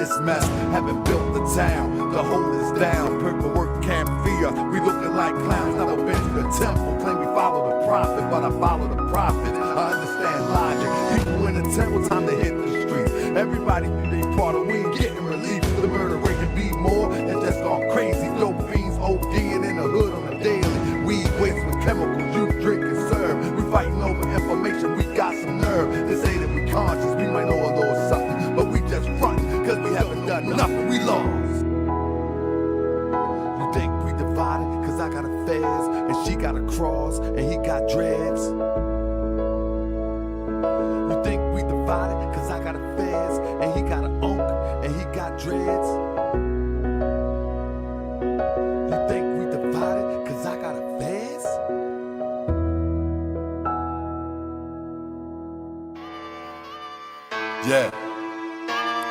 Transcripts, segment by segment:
this mess. Haven't built the town to hold us down. Paperwork can't fear. We looking like clowns. Never been to the temple. Claim we follow the prophet, but I follow the prophet. I understand logic. People in the temple, time to hit the streets. Everybody do their part of we ain't getting relief. The murder rate can be more and just gone crazy. Dope fiends ODing in the hood on the daily. Weed waste with chemicals, you drink and serve. We fighting over information, we got some nerve. They say that we conscious, we might know a little something, but we just frontin', cause we haven't done nothing, we lost. You think we divided, cause I got a fez, and she got a cross, and he got dreads. You think we divided, cause I got a fez, and he got an unk, and he got dreads. You think we divided, cause I got a fez? Yeah.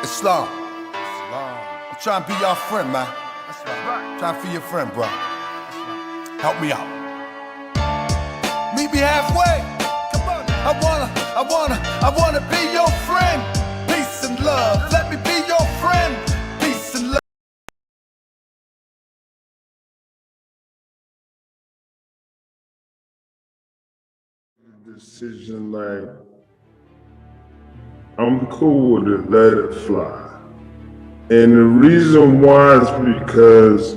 Islam. I'm trying to be your friend, man. That's right. I'm trying to be your friend, bro. Help me out. Meet me halfway. Come on. I wanna be your friend. Peace and love. Let me be your friend. Peace and love. Decision like, I'm cool with it, let it fly. And the reason why is because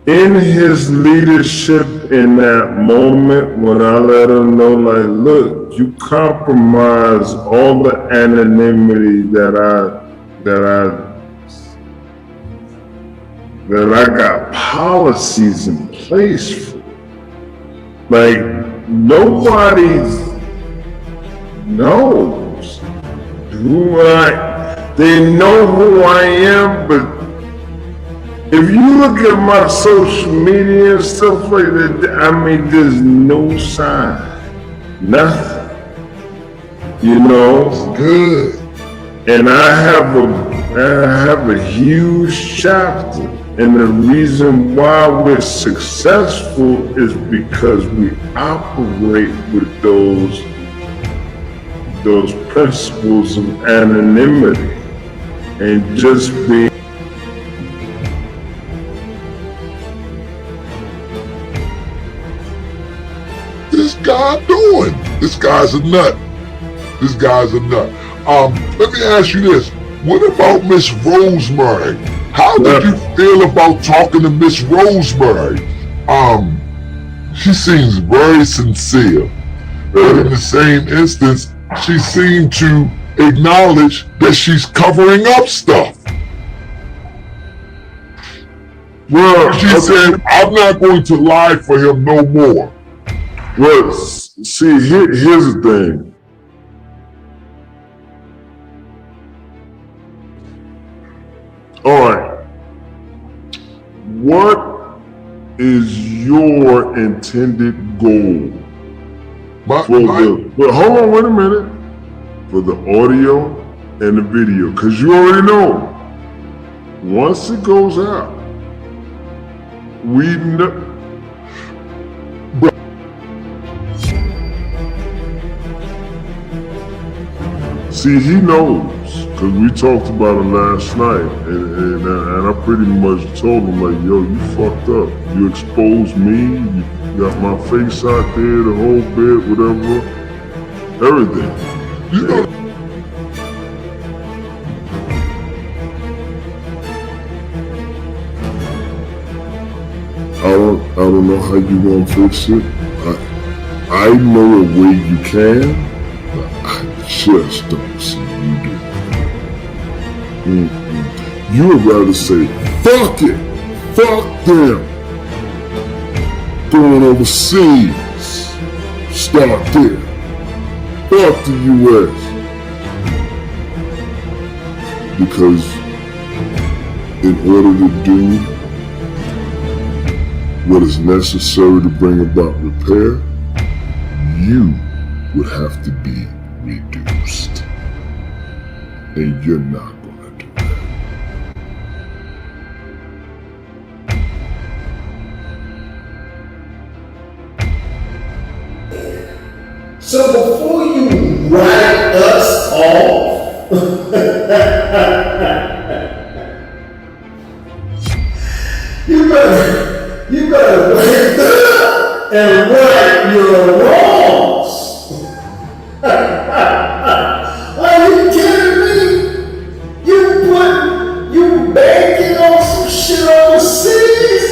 in his leadership in that moment, when I let him know, like, look, you compromise all the anonymity that I got policies in place for. Like, nobody knows they know who I am, but if you look at my social media and stuff like that, I mean, there's no sign, nothing, you know. It's good. And I have a huge chapter, and the reason why we're successful is because we operate with those principles of anonymity and just being. This guy doing? This guy's a nut. This guy's a nut. Let me ask you this. What about Miss Rosemary? How did you feel about talking to Miss Rosemary? She seems very sincere. But in the same instance, she seemed to acknowledge that she's covering up stuff. Well, she said, I'm not going to lie for him no more. Well, see, here's the thing. All right. What is your intended goal? But hold on, wait a minute. For the audio and the video, because you already know. Once it goes out, we know. See, he knows, because we talked about it last night, and I pretty much told him, like, yo, you fucked up. You exposed me, you got my face out there, the whole bit, whatever, everything. You know, I don't know how you gonna fix it. I know a way you can, but I just don't see you do it. You would rather say, fuck it, fuck them, going overseas, start there, fuck the US. Because in order to do what is necessary to bring about repair, you would have to be reduced. And you're not gonna do that. So before you write us off, better wake up and right your wrongs. Are you kidding me? You banking on some shit overseas?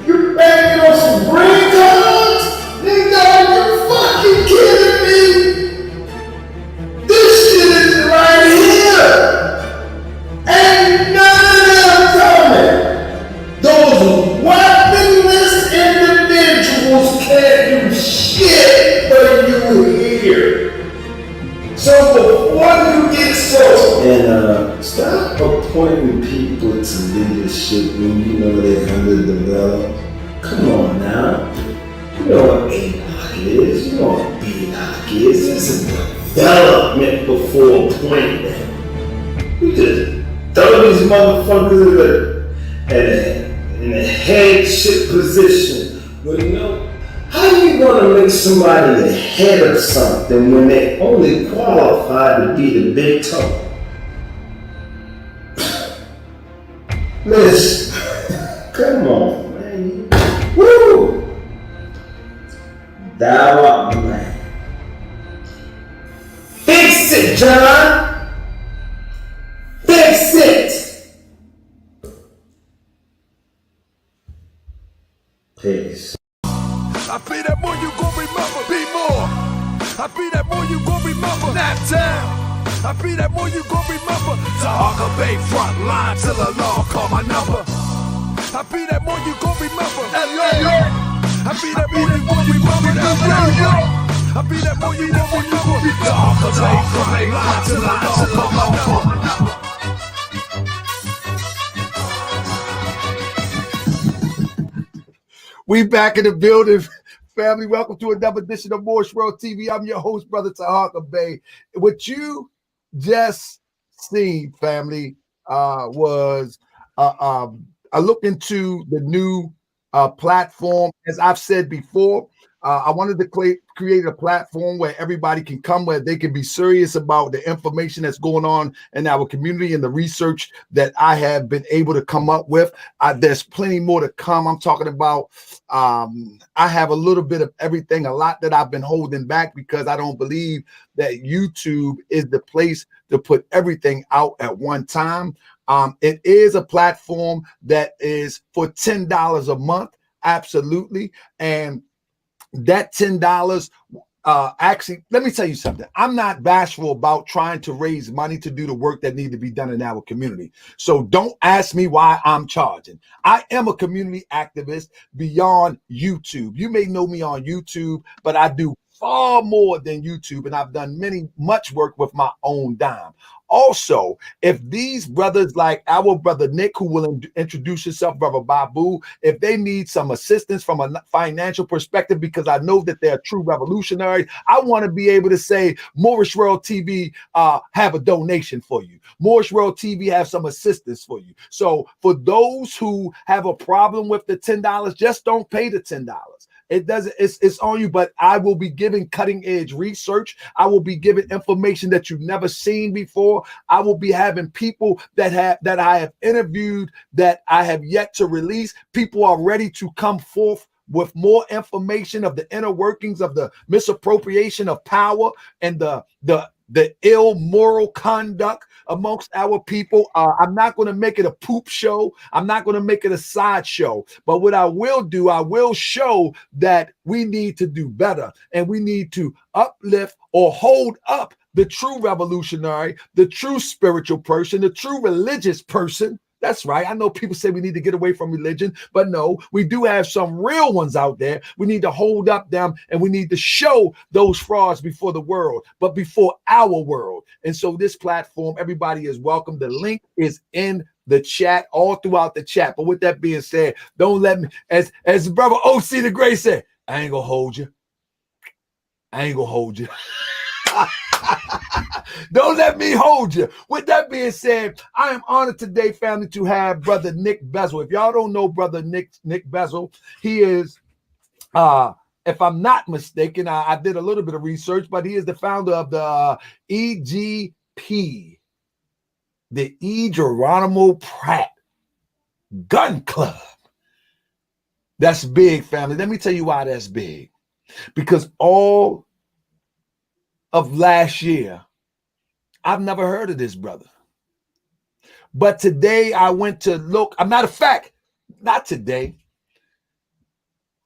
You banking on some green cards? Nigga, are you fucking kidding me? This shit is right here. Ain't none of them coming. Those weaponless individuals can't do shit for you here. So before you get so and stop appointing people to leadership when you know they're underdeveloped. Come on now. You know what ADOC is, you know what BDOC is. It's a development before appointment. You just throw these motherfuckers in a headship position. Well, you know, how you gonna make somebody the head of something when they only qualified to be the big toe? Listen, come on, man. Woo! Thou art man. Fix it, John! Fix it! Peace. I be that more you gon' remember, be more. I be that more you gon' remember, nap town. I be that more you gon' remember, Tahaka Bay front line till the law call my number. I be that more you gon' remember, LA. I be that more you gon' remember, LA. I be that more you gon' remember, Tahaka Bay front line till the law call my number. We back in the building. Family, welcome to another edition of Moorish World TV. I'm your host, Brother Tahaka Bay. What you just seen, family, was a look into the new platform. As I've said before, I wanted to create a platform where everybody can come, where they can be serious about the information that's going on in our community and the research that I have been able to come up with. There's plenty more to come. I'm talking about, I have a little bit of everything, a lot that I've been holding back because I don't believe that YouTube is the place to put everything out at one time. It is a platform that is for $10 a month. Absolutely. And that $10, actually, let me tell you something. I'm not bashful about trying to raise money to do the work that need to be done in our community. So don't ask me why I'm charging. I am a community activist beyond YouTube. You may know me on YouTube, but I do far more than YouTube, and I've done much work with my own dime. Also, if these brothers like our brother Nick, who will introduce himself, brother Babu, if they need some assistance from a financial perspective, because I know that they're true revolutionaries, I want to be able to say, Moorish World TV have a donation for you. Moorish World TV have some assistance for you. So for those who have a problem with the $10, just don't pay the $10. It doesn't, it's on you, but I will be giving cutting edge research. I will be giving information that you've never seen before. I will be having people that I have interviewed that I have yet to release. People are ready to come forth with more information of the inner workings of the misappropriation of power and the ill moral conduct amongst our people. I'm not going to make it a poop show. I'm not going to make it a side show. But what I will do, I will show that we need to do better, and we need to uplift or hold up the true revolutionary, the true spiritual person, the true religious person. That's right. I know people say we need to get away from religion, but no, we do have some real ones out there. We need to hold up them, and we need to show those frauds before the world, but before our world. And so this platform, everybody is welcome. The link is in the chat, all throughout the chat. But with that being said, don't let me, as brother OC the Great said, I ain't gonna hold you. I ain't gonna hold you. Don't let me hold you. With that being said, I am honored today, family, to have brother Nick Bezzel. If y'all don't know brother Nick Bezzel, he is, if I'm not mistaken, I did a little bit of research, but he is the founder of the EGP, the E. Geronimo Pratt Gun Club. That's big, family. Let me tell you why that's big. Because all of last year, I've never heard of this brother. But today I went to look. I'm not a fact. Not today.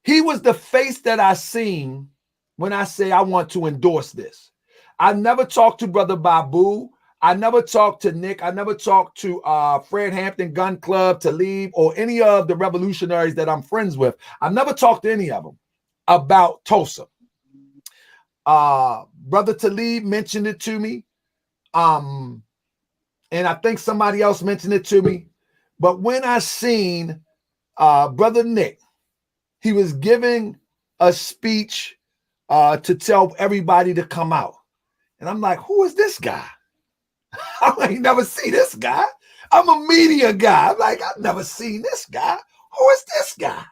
He was the face that I seen when I say I want to endorse this. I never talked to Brother Babu. I never talked to Nick. I never talked to Fred Hampton Gun Club, Talib, or any of the revolutionaries that I'm friends with. I never talked to any of them about Tulsa. Brother Talib mentioned it to me. And I think somebody else mentioned it to me. But when I seen Brother Nick, he was giving a speech to tell everybody to come out. And I'm like, who is this guy? I ain't never seen this guy. I'm a media guy. I'm like, I've never seen this guy. Who is this guy?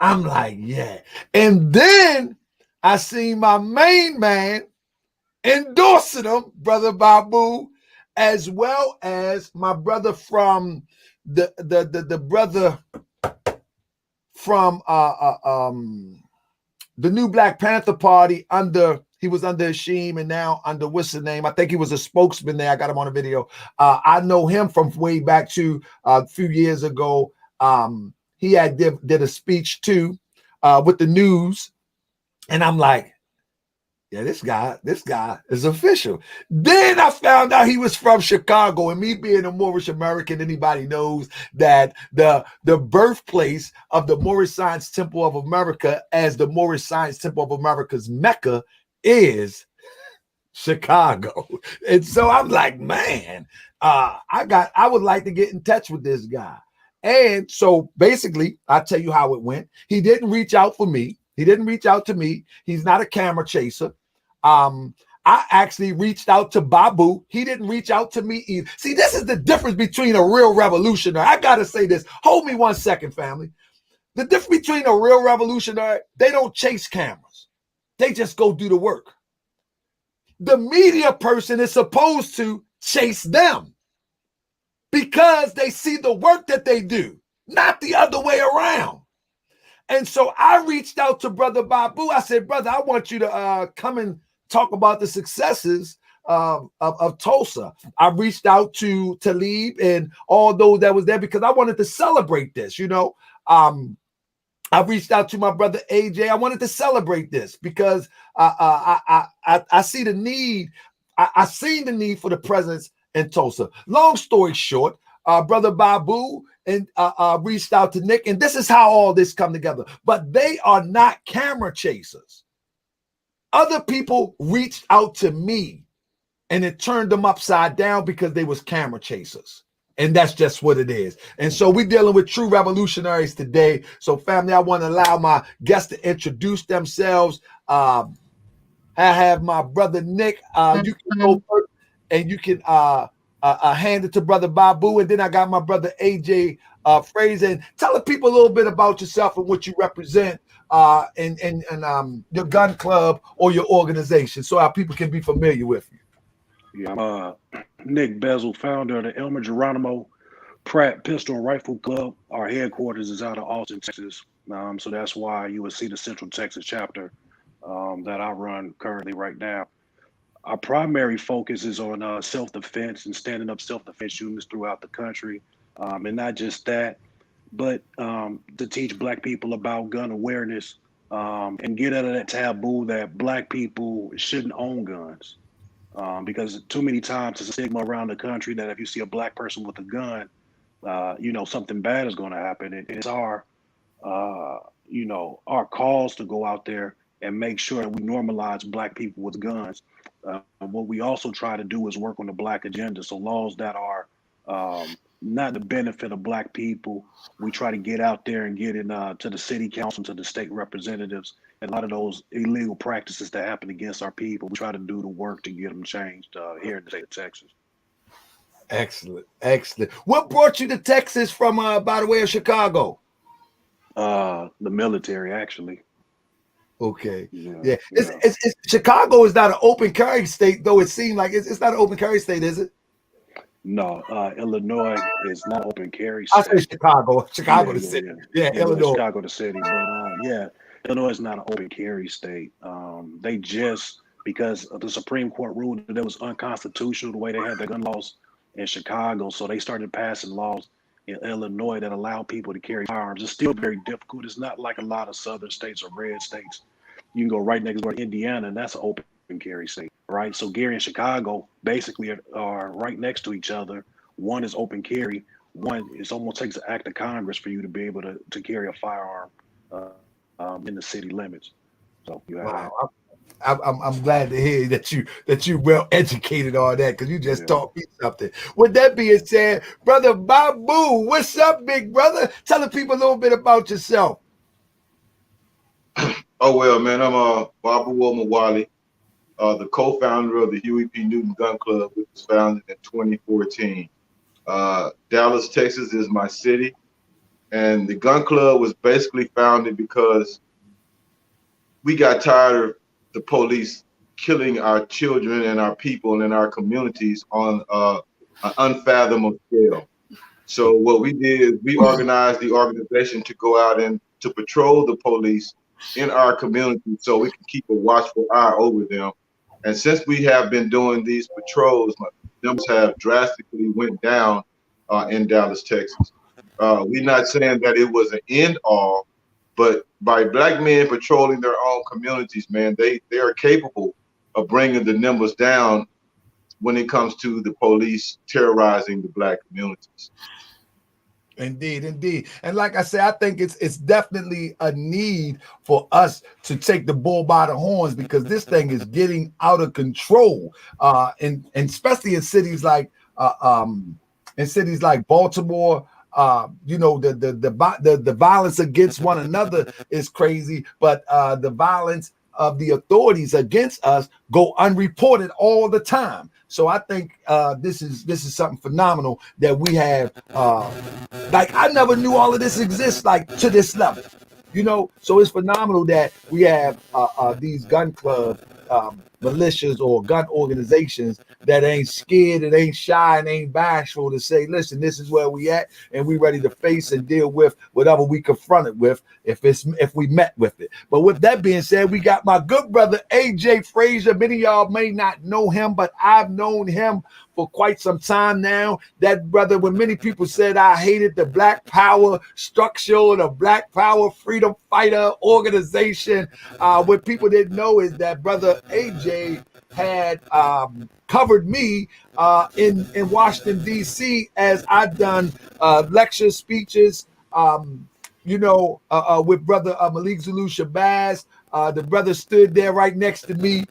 I'm like, yeah. And then I seen my main man endorsing him, Brother Babu, as well as my brother from the brother from the new Black Panther Party he was under Hashim and now under what's his name? I think he was a spokesman there. I got him on a video. I know him from way back to a few years ago. He had did a speech too with the news. And I'm like, yeah, this guy is official. Then I found out he was from Chicago, and me being a Moorish American, anybody knows that the birthplace of the Moorish Science Temple of America, as the Moorish Science Temple of America's Mecca, is Chicago. And so I'm like, man, I would like to get in touch with this guy. And so basically, I'll tell you how it went. He didn't reach out for me. He didn't reach out to me. He's not a camera chaser. I actually reached out to Babu. He didn't reach out to me either. See, this is the difference between a real revolutionary. I got to say this. Hold me 1 second, family. The difference between a real revolutionary, they don't chase cameras. They just go do the work. The media person is supposed to chase them because they see the work that they do, not the other way around. And so I reached out to Brother Babu. I said, brother, I want you to come and talk about the successes of Tulsa. I reached out to Talib and all those that was there because I wanted to celebrate this, you know. I reached out to my brother AJ. I wanted to celebrate this because I see the need. I seen the need for the presence in Tulsa. Long story short, Brother Babu and reached out to Nick, and this is how all this come together. But they are not camera chasers. Other people reached out to me, and it turned them upside down because they was camera chasers. And that's just what it is. And so we're dealing with true revolutionaries today. So family, I want to allow my guests to introduce themselves. I have my brother Nick. You can go first and you can hand it to Brother Babu. And then I got my brother AJ Fraser. And tell the people a little bit about yourself and what you represent and your gun club or your organization so our people can be familiar with you. Yeah, I'm Nick Bezzel, founder of the Elmer Geronimo Pratt Pistol and Rifle Club. Our headquarters is out of Austin, Texas. So that's why you will see the Central Texas chapter that I run currently right now. Our primary focus is on self-defense and standing up self-defense units throughout the country. And not just that, but to teach Black people about gun awareness and get out of that taboo that Black people shouldn't own guns. Because too many times there's a stigma around the country that if you see a Black person with a gun, something bad is going to happen. It's our cause to go out there and make sure that we normalize Black people with guns. What we also try to do is work on the Black agenda. So laws that are not the benefit of Black people, we try to get out there and get in to the city council, to the state representatives. And a lot of those illegal practices that happen against our people, we try to do the work to get them changed here in the state of Texas. Excellent, excellent. What brought you to Texas from, by the way, of Chicago? The military, actually. Okay, yeah. It's Chicago is not an open carry state, though. It seemed like it's not an open carry state, is it? No, Illinois is not open carry I say state. Chicago, Yeah, the yeah, city. yeah. Yeah, Yeah, well, Illinois. Chicago, the city, but yeah, Illinois is not an open carry state. They just because of the Supreme Court ruled that it was unconstitutional the way they had their gun laws in Chicago, so they started passing laws in Illinois that allow people to carry firearms. It's still very difficult. It's not like a lot of southern states or red states. You can go right next door to Indiana, and that's an open carry state, right? So Gary and Chicago basically are right next to each other. One is open carry. One, it almost takes an act of Congress for you to be able to carry a firearm in the city limits. So you have that. Wow. I'm glad to hear that you well educated on that, because you just taught me something. With that being said, brother Babu, what's up, big brother? Tell the people a little bit about yourself. Oh, well, man, I'm Babu Olomowale, the co-founder of the Huey P. Newton Gun Club, which was founded in 2014. Dallas, Texas is my city, and the gun club was basically founded because we got tired of the police killing our children and our people and our communities on an unfathomable scale. So what we did is we organized the organization to go out and to patrol the police in our community so we can keep a watchful eye over them. And since we have been doing these patrols, numbers have drastically went down in Dallas, Texas. We're not saying that it was an end all, but by black men patrolling their own communities, man, they are capable of bringing the numbers down when it comes to the police terrorizing the black communities. Indeed, indeed. And like I said, I think it's definitely a need for us to take the bull by the horns, because this thing is getting out of control. And especially in cities like Baltimore. You know, the violence against one another is crazy, but the violence of the authorities against us go unreported all the time. So I think this is something phenomenal that we have. Like, I never knew all of this exists like to this level, you know. So it's phenomenal that we have these gun club militias or gun organizations that ain't scared and ain't shy and ain't bashful to say, listen, this is where we at, and we ready to face and deal with whatever we confronted with if we met with it. But with that being said, we got my good brother AJ Frazier. Many of y'all may not know him, but I've known him for quite some time now. That brother, when many people said I hated the Black Power structure, the Black Power freedom fighter organization, what people didn't know is that brother AJ had covered me in Washington, D.C. as I've done lecture speeches, with brother Malik Zulu Shabazz. The brother stood there right next to me,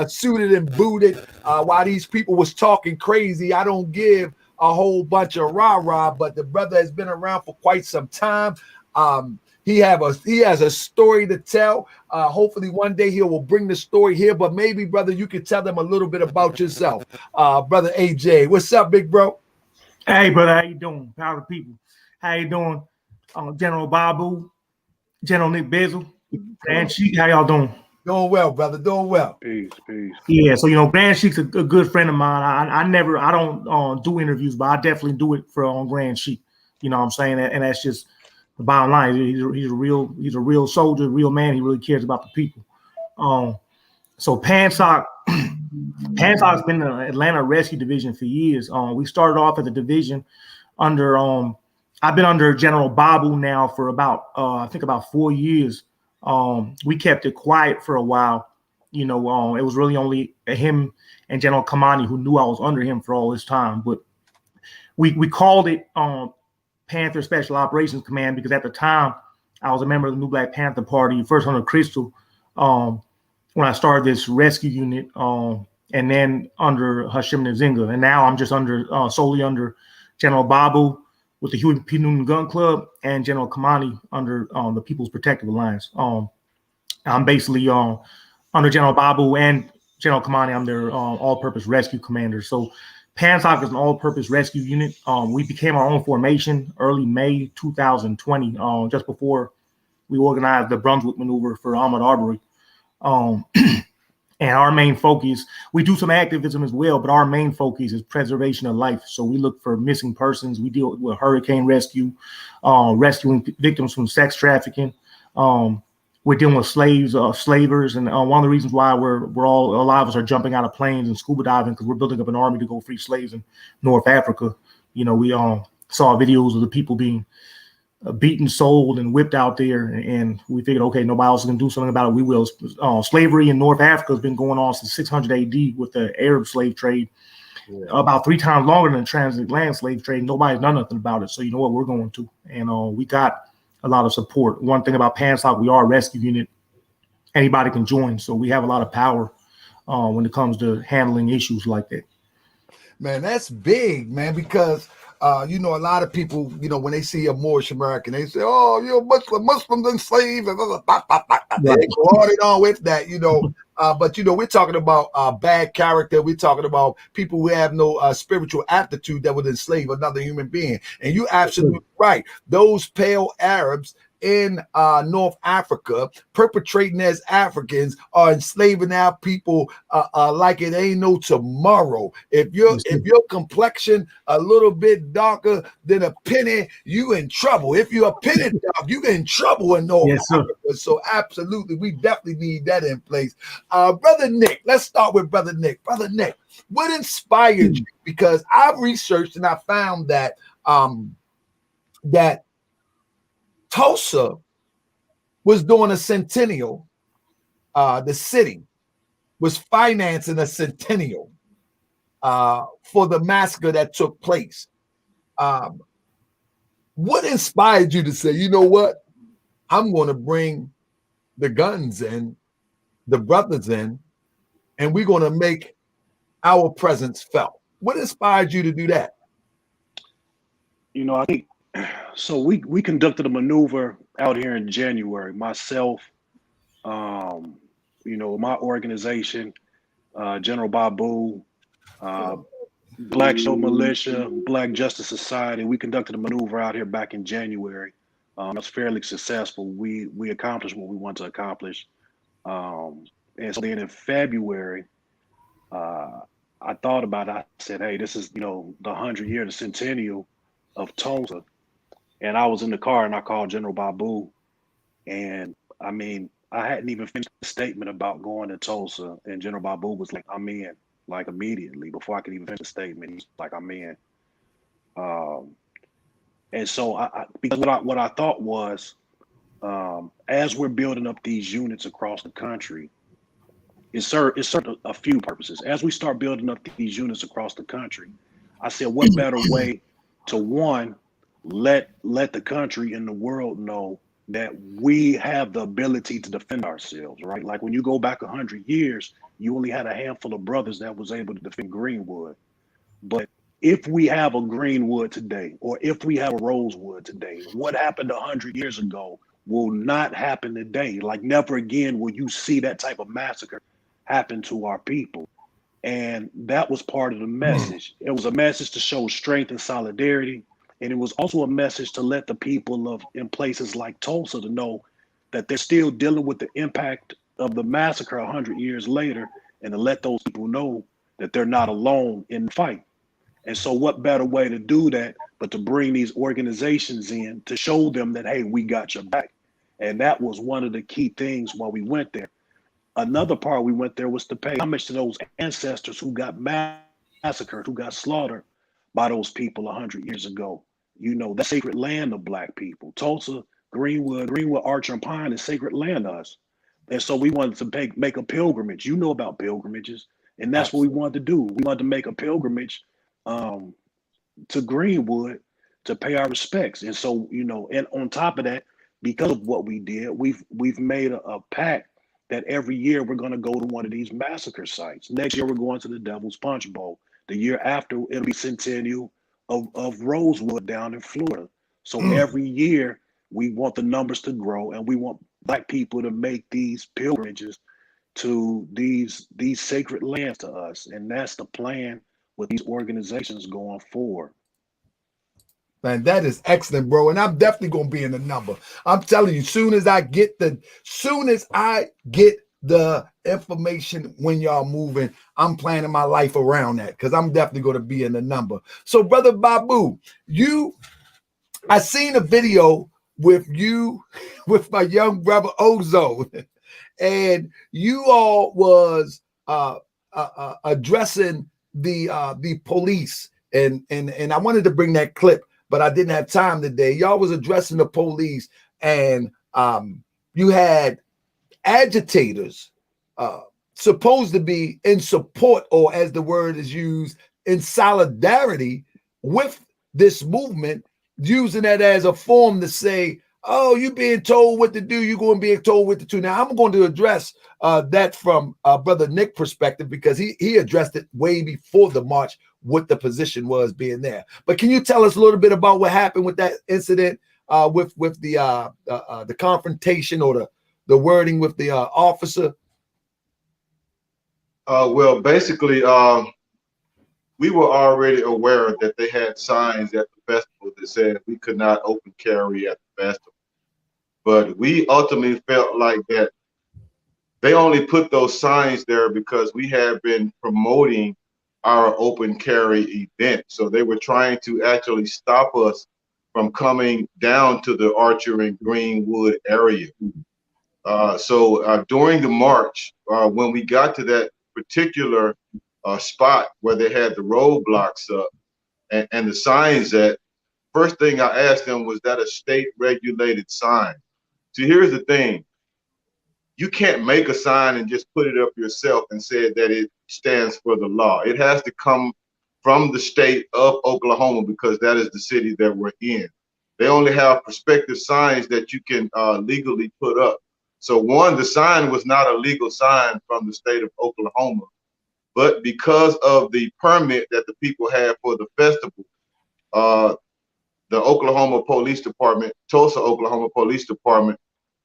suited and booted, while these people was talking crazy. I don't give a whole bunch of rah-rah, but the brother has been around for quite some time. He has a story to tell. Hopefully one day he will bring the story here, but maybe, brother, you can tell them a little bit about yourself. Brother AJ, what's up, big bro? Hey, brother, how you doing? Power people. How you doing? General Babu, General Nick Bezzel, Grand Sheik, how y'all doing? Doing well, brother, doing well. Peace. Yeah, so, Grand Sheik's a good friend of mine. I don't do interviews, but I definitely do it for Grand Sheik. You know what I'm saying? And that's just the bottom line. He's a real soldier, real man. He really cares about the people. So Pansock has been in the Atlanta Rescue Division for years. We started off as a division under I've been under General Babu now for about 4 years. We kept it quiet for a while. It was really only him and General Kamani who knew I was under him for all this time. But we called it Panther Special Operations Command because at the time I was a member of the New Black Panther Party, first under Kystal, when I started this rescue unit, and then under Hashim Nzinga. And now I'm just solely under General Babu with the Huey P. Newton Gun Club and General Kamani under the People's Protective Alliance. I'm basically under General Babu and General Kamani. I'm their all-purpose rescue commander. So PANSOC is an all-purpose rescue unit. We became our own formation early May 2020, just before we organized the Brunswick maneuver for Ahmaud Arbery. And our main focus, we do some activism as well, but our main focus is preservation of life. So we look for missing persons. We deal with hurricane rescue, rescuing victims from sex trafficking. We're dealing with slaves, slavers, and one of the reasons why we're all, a lot of us are jumping out of planes and scuba diving, because we're building up an army to go free slaves in North Africa. You know, we saw videos of the people being beaten, sold, and whipped out there, and we figured, okay, nobody else can do something about it. We will. Slavery in North Africa has been going on since 600 AD with the Arab slave trade, about 3 times longer than the transatlantic slave trade. Nobody's done nothing about it. So you know what, we're going to, and we got a lot of support. One thing about Panstock, we are a rescue unit. Anybody can join, so we have a lot of power when it comes to handling issues like that. Man, that's big, man, because you know, a lot of people, you know, when they see a Moorish American, they say, oh, you're Muslims and slaves, and they go on and on with that, you know. But, you know, we're talking about bad character. We're talking about people who have no spiritual aptitude that would enslave another human being. And you're absolutely right. Those pale Arabs in North Africa, perpetrating as Africans, are enslaving our people like it ain't no tomorrow. If your complexion a little bit darker than a penny, you in trouble. If you're a penny dark, you in trouble in North Africa. So absolutely, we definitely need that in place. Brother Nick, let's start with Brother Nick. Brother Nick, what inspired you? Because I've researched and I found that that Tulsa was doing a centennial. The city was financing a centennial for the massacre that took place. What inspired you to say, you know what? I'm going to bring the guns in, the brothers in, and we're going to make our presence felt. What inspired you to do that? You know, I think so. We conducted a maneuver out here in January. Myself, you know, my organization, General Babu, Black Show Militia, Black Justice Society. We conducted a maneuver out here back in January. It was fairly successful. We accomplished what we wanted to accomplish. And so then in February, I thought about it. I said, hey, this is, you know, the 100-year, the centennial of Tulsa. And I was in the car and I called General Babu. And I mean, I hadn't even finished the statement about going to Tulsa. And General Babu was like, I'm in, like immediately before I could even finish the statement. He's like, I'm in. And so because what I thought was, as we're building up these units across the country, it served a few purposes. As we start building up these units across the country, I said, what better way to, one, let the country and the world know that we have the ability to defend ourselves, right? Like when you go back 100 years, you only had a handful of brothers that was able to defend Greenwood. But if we have a Greenwood today, or if we have a Rosewood today, what happened 100 years ago will not happen today. Like never again will you see that type of massacre happen to our people. And that was part of the message. It was a message to show strength and solidarity. And it was also a message to let the people in places like Tulsa to know that they're still dealing with the impact of the massacre 100 years later, and to let those people know that they're not alone in the fight. And so what better way to do that but to bring these organizations in to show them that, hey, we got your back. And that was one of the key things while we went there. Another part we went there was to pay homage to those ancestors who got massacred, who got slaughtered by those people 100 years ago. You know, the sacred land of Black people. Tulsa, Greenwood, Archer, and Pine is sacred land to us. And so we wanted to make a pilgrimage. You know about pilgrimages. And that's what we wanted to do. We wanted to make a pilgrimage to Greenwood to pay our respects. And so, you know, and on top of that, because of what we did, we've made a pact that every year we're going to go to one of these massacre sites. Next year, we're going to the Devil's Punch Bowl. The year after, it'll be centennial of Rosewood down in Florida. So every year we want the numbers to grow, and we want Black people to make these pilgrimages to these sacred lands to us. And that's the plan with these organizations going forward. Man, that is excellent, bro. And I'm definitely going to be in the number. I'm telling you, soon as I get the information when y'all moving. I'm planning my life around that because I'm definitely going to be in the number. So, Brother Babu, I seen a video with you, with my young brother Ozo, and you all was addressing the police, and I wanted to bring that clip, but I didn't have time today. Y'all was addressing the police, and you had agitators supposed to be in support, or as the word is used, in solidarity with this movement, using that as a form to say, oh, you being told what to do, you're going to be told what to do. Now, I'm going to address that from Brother Nick perspective, because he addressed it way before the march, what the position was being there. But can you tell us a little bit about what happened with that incident, with the confrontation, or the wording with the officer? Well, basically, we were already aware that they had signs at the festival that said we could not open carry at the festival. But we ultimately felt like that they only put those signs there because we had been promoting our open carry event. So they were trying to actually stop us from coming down to the Archer and Greenwood area. So during the march, when we got to that particular spot where they had the roadblocks up and the signs at, first thing I asked them, was that a state regulated sign? So here's the thing. You can't make a sign and just put it up yourself and say that it stands for the law. It has to come from the state of Oklahoma, because that is the city that we're in. They only have prospective signs that you can legally put up. So one, the sign was not a legal sign from the state of Oklahoma, but because of the permit that the people had for the festival, the Oklahoma Police Department, Tulsa, Oklahoma Police Department,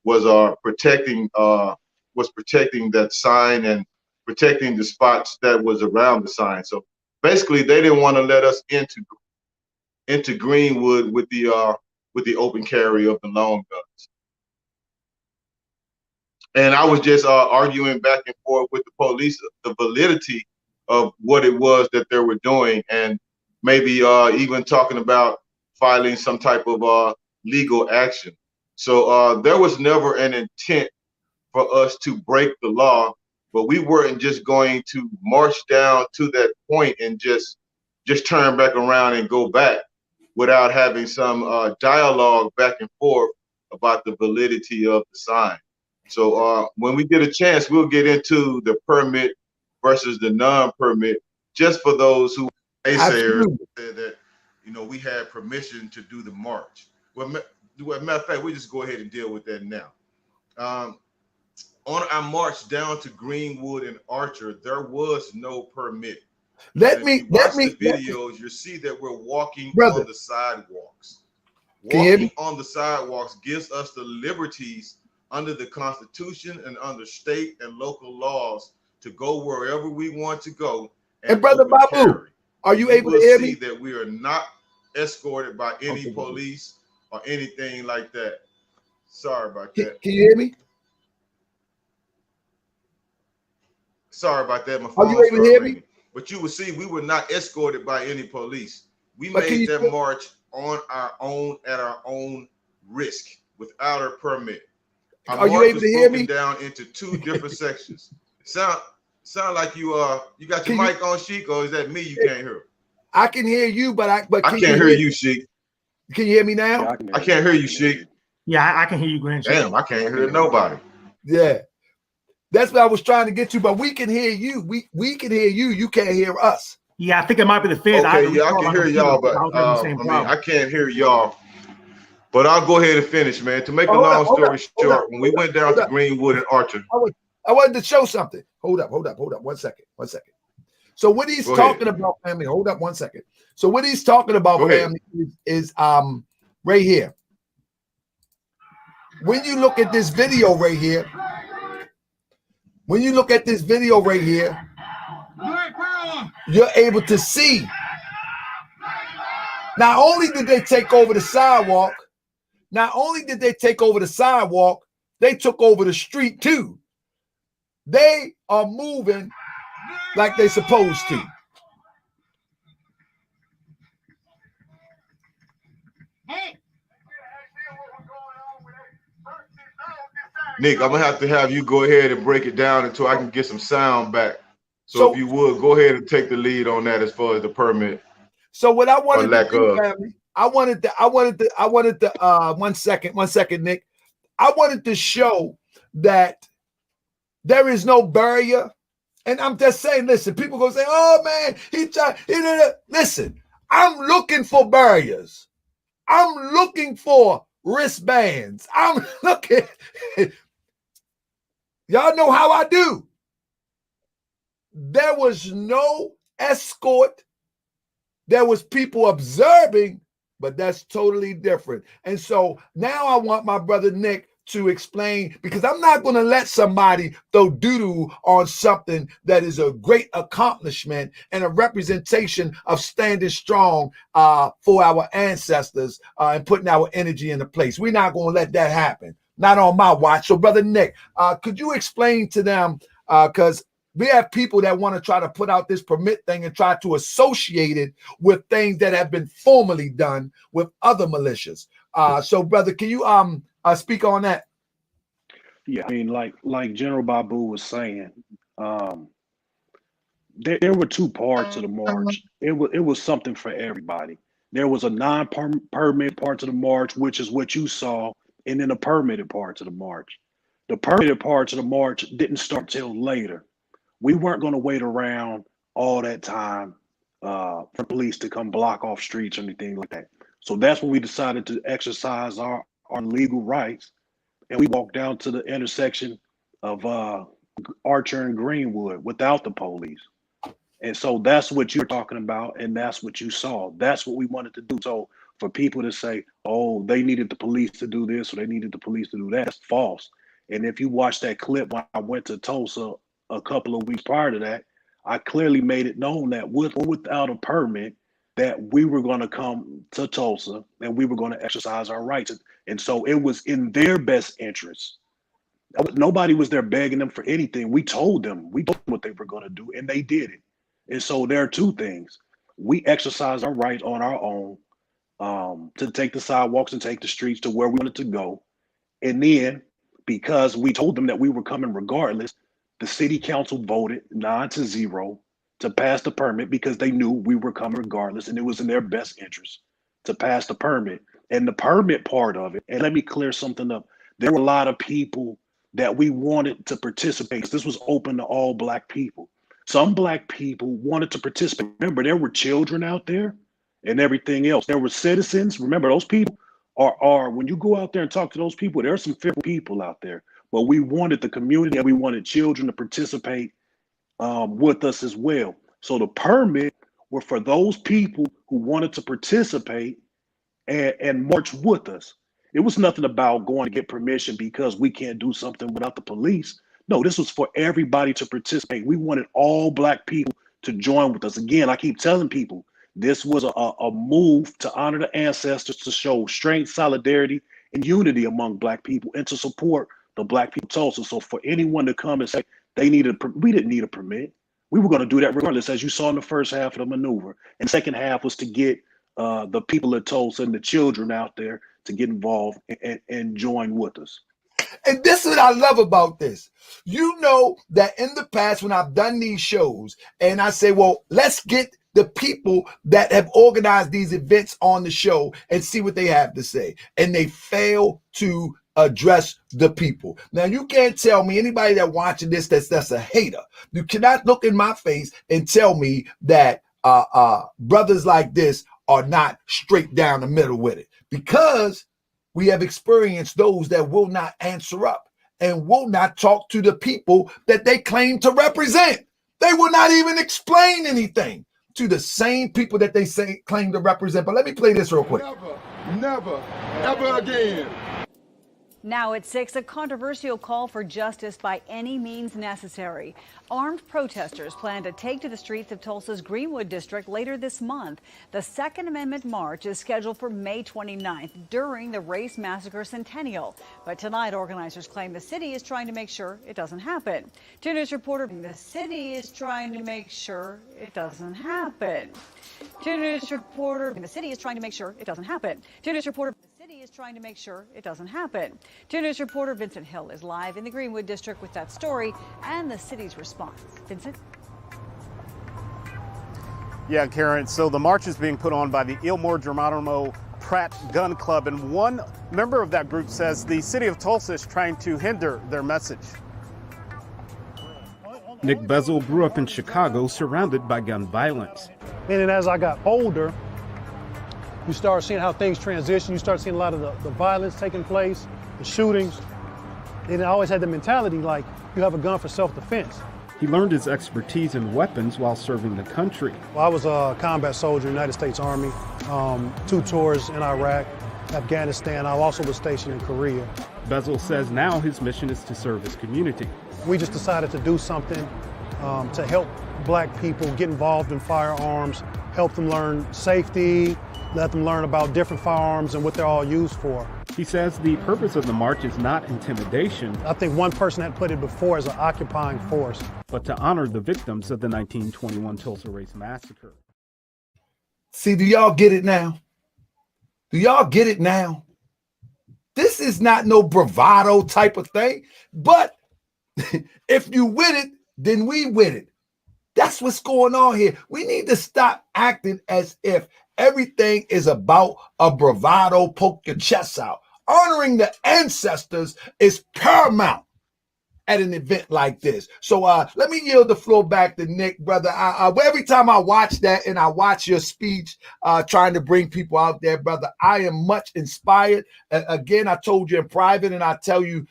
was protecting that sign and protecting the spots that was around the sign. So basically, they didn't want to let us into Greenwood with the open carry of the long guns. And I was just arguing back and forth with the police the validity of what it was that they were doing, and maybe even talking about filing some type of legal action. So there was never an intent for us to break the law, but we weren't just going to march down to that point and just turn back around and go back without having some dialogue back and forth about the validity of the sign. So when we get a chance, we'll get into the permit versus the non-permit, just for those who naysayers said that, you know, we had permission to do the march. Well, matter of fact, we just go ahead and deal with that now. On our march down to Greenwood and Archer, there was no permit. Let me watch the videos. You see that we're walking on the sidewalks. Walking on the sidewalks gives us the liberties under the Constitution and under state and local laws to go wherever we want to go. And Brother Babu, carry. Are you able to hear me? That we are not escorted by any police or anything like that. Sorry about that. Can you hear me? Sorry about that. My phone. Are you able to hear me? But you will see we were not escorted by any police. We made that march on our own, at our own risk, without a permit. Are you able to hear me? Down into two different sections. Sound like you got your mic on, Sheik, or is that me you can't hear? I can hear you, but I can't hear you, Sheik. Can you hear me now? Yeah, I can't hear you, Sheik. Yeah, I can hear you, Grand. Damn, I can't hear nobody. Yeah. That's what I was trying to get to, but we can hear you. We can hear you. You can't hear us. Yeah, I think it might be the Fed. Okay, I can hear y'all, but I can't hear y'all. But I'll go ahead and finish, man. To make a long story short, when we went down to Greenwood and Archer, I wanted to show something. Hold up. 1 second. So what he's talking about, family. Hold up 1 second. So what he's talking about, family, is right here. When you look at this video right here, you're able to see. Not only did they take over the sidewalk, they took over the street too. they are moving like they're supposed to. Nick, I'm gonna have you go ahead and break it down until I can get some sound back. So if you would, go ahead and take the lead on that as far as the permit. So what I wanted to do, family, I wanted to, 1 second, Nick. I wanted to show that there is no barrier. And I'm just saying, listen, people gonna say, oh man, listen, I'm looking for barriers. I'm looking for wristbands. I'm looking. Y'all know how I do. There was no escort. There was people observing, but that's totally different. And so now I want my brother Nick to explain, because I'm not going to let somebody throw doo-doo on something that is a great accomplishment and a representation of standing strong for our ancestors and putting our energy into place. We're not going to let that happen. Not on my watch. So, brother Nick, could you explain to them, because we have people that want to try to put out this permit thing and try to associate it with things that have been formally done with other militias. So, brother, can you speak on that? Yeah, I mean, like General Babu was saying, there were two parts of the march. It was something for everybody. There was a non-permitted part of the march, which is what you saw, and then the permitted parts of the march. The permitted parts of the march didn't start till later. We weren't going to wait around all that time for police to come block off streets or anything like that. So that's when we decided to exercise our legal rights. And we walked down to the intersection of Archer and Greenwood without the police. And so that's what you're talking about, and that's what you saw. That's what we wanted to do. So for people to say, oh, they needed the police to do this or they needed the police to do that, that's false. And if you watch that clip when I went to Tulsa a couple of weeks prior to that, I clearly made it known that with or without a permit, that we were going to come to Tulsa and we were going to exercise our rights. And so it was in their best interest. Nobody was there begging them for anything. We told them what they were going to do, and they did it. And so there are two things. We exercised our right on our own to take the sidewalks and take the streets to where we wanted to go. And then because we told them that we were coming regardless, the city council voted 9-0 to pass the permit because they knew we were coming regardless, and it was in their best interest to pass the permit. And the permit part of it, and let me clear something up. There were a lot of people that we wanted to participate. This was open to all Black people. Some Black people wanted to participate. Remember, there were children out there and everything else. There were citizens. Remember, those people are when you go out there and talk to those people, there are some fearful people out there. But we wanted the community and we wanted children to participate with us as well. So the permit were for those people who wanted to participate and march with us. It was nothing about going to get permission because we can't do something without the police. No, this was for everybody to participate. We wanted all Black people to join with us. Again, I keep telling people, this was a move to honor the ancestors, to show strength, solidarity, and unity among Black people, and to support the Black people of Tulsa. So for anyone to come and say we didn't need a permit. We were going to do that regardless, as you saw in the first half of the maneuver. And the second half was to get the people of Tulsa and the children out there to get involved and join with us. And this is what I love about this. You know that in the past when I've done these shows and I say, well, let's get the people that have organized these events on the show and see what they have to say. And they fail to address the people. Now, you can't tell me, anybody that watching this that's a hater, you cannot look in my face and tell me that brothers like this are not straight down the middle with it, because we have experienced those that will not answer up and will not talk to the people that they claim to represent. They will not even explain anything to the same people that they say claim to represent. But let me play this real quick. Never, ever again Now at 6, a controversial call for justice by any means necessary. Armed protesters plan to take to the streets of Tulsa's Greenwood district later this month. The Second Amendment March is scheduled for May 29th during the Race Massacre Centennial. But tonight, organizers claim the city is trying to make sure it doesn't happen. 2 News reporter, the city is trying to make sure it doesn't happen. 2 News reporter, the city is trying to make sure it doesn't happen. 2 News reporter, the city is trying to make sure it doesn't happen. 2 News reporter Vincent Hill is live in the Greenwood district with that story and the city's response. Vincent? Yeah, Karen, so the march is being put on by the Ilmore Geronimo Pratt Gun Club, and one member of that group says the city of Tulsa is trying to hinder their message. Nick Bezzel grew up in Chicago surrounded by gun violence. And then as I got older, you start seeing how things transition. You start seeing a lot of the violence taking place, the shootings. And I always had the mentality like, you have a gun for self-defense. He learned his expertise in weapons while serving the country. Well, I was a combat soldier in the United States Army, 2 tours in Iraq, Afghanistan. I also was stationed in Korea. Bezzel says now his mission is to serve his community. We just decided to do something to help black people get involved in firearms, help them learn safety, let them learn about different firearms and what they're all used for. He says the purpose of the march is not intimidation. I think one person had put it before as an occupying force. But to honor the victims of the 1921 Tulsa Race Massacre. See, do y'all get it now? Do y'all get it now? This is not no bravado type of thing, but if you with it, then we with it. That's what's going on here. We need to stop acting as if everything is about a bravado, poke your chest out. Honoring the ancestors is paramount at an event like this. So let me yield the floor back to Nick, brother. Every time I watch that and I watch your speech trying to bring people out there, brother, I am much inspired. Again, I told you in private and I tell you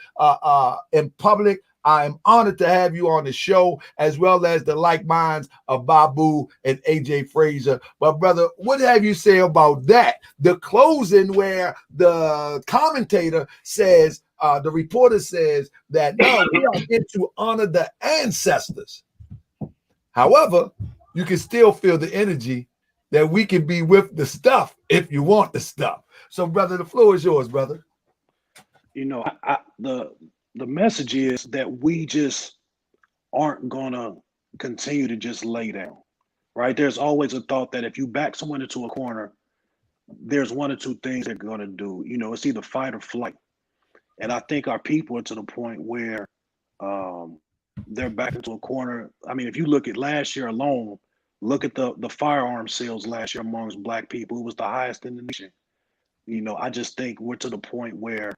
in public, I am honored to have you on the show, as well as the like minds of Babu and AJ Frazier. But brother, what have you say about that? The closing where the commentator says, the reporter says that no, we are here to honor the ancestors. However, you can still feel the energy that we can be with the stuff if you want the stuff. So brother, the floor is yours, brother. You know, the message is that we just aren't gonna continue to just lay down, right? There's always a thought that if you back someone into a corner, there's 1 or 2 things they're gonna do. You know, it's either fight or flight. And I think our people are to the point where they're back into a corner. I mean, if you look at last year alone, look at the firearm sales last year amongst Black people. It was the highest in the nation. You know, I just think we're to the point where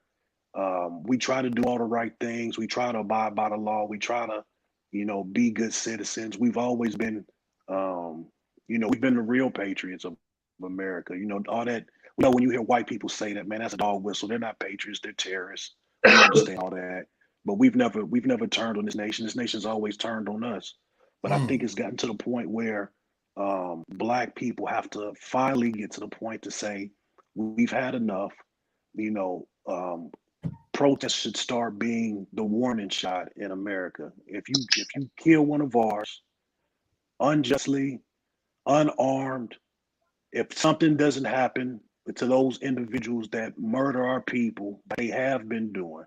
we try to do all the right things. We try to abide by the law. We try to, you know, be good citizens. We've always been, you know, we've been the real patriots of America. You know, all that. You know, when you hear white people say that, man, that's a dog whistle. They're not patriots. They're terrorists. We understand all that. But we've never turned on this nation. This nation's always turned on us. But I think it's gotten to the point where Black people have to finally get to the point to say, we've had enough. You know, protests should start being the warning shot in America. If you kill one of ours unjustly, unarmed, if something doesn't happen to those individuals that murder our people, they have been doing,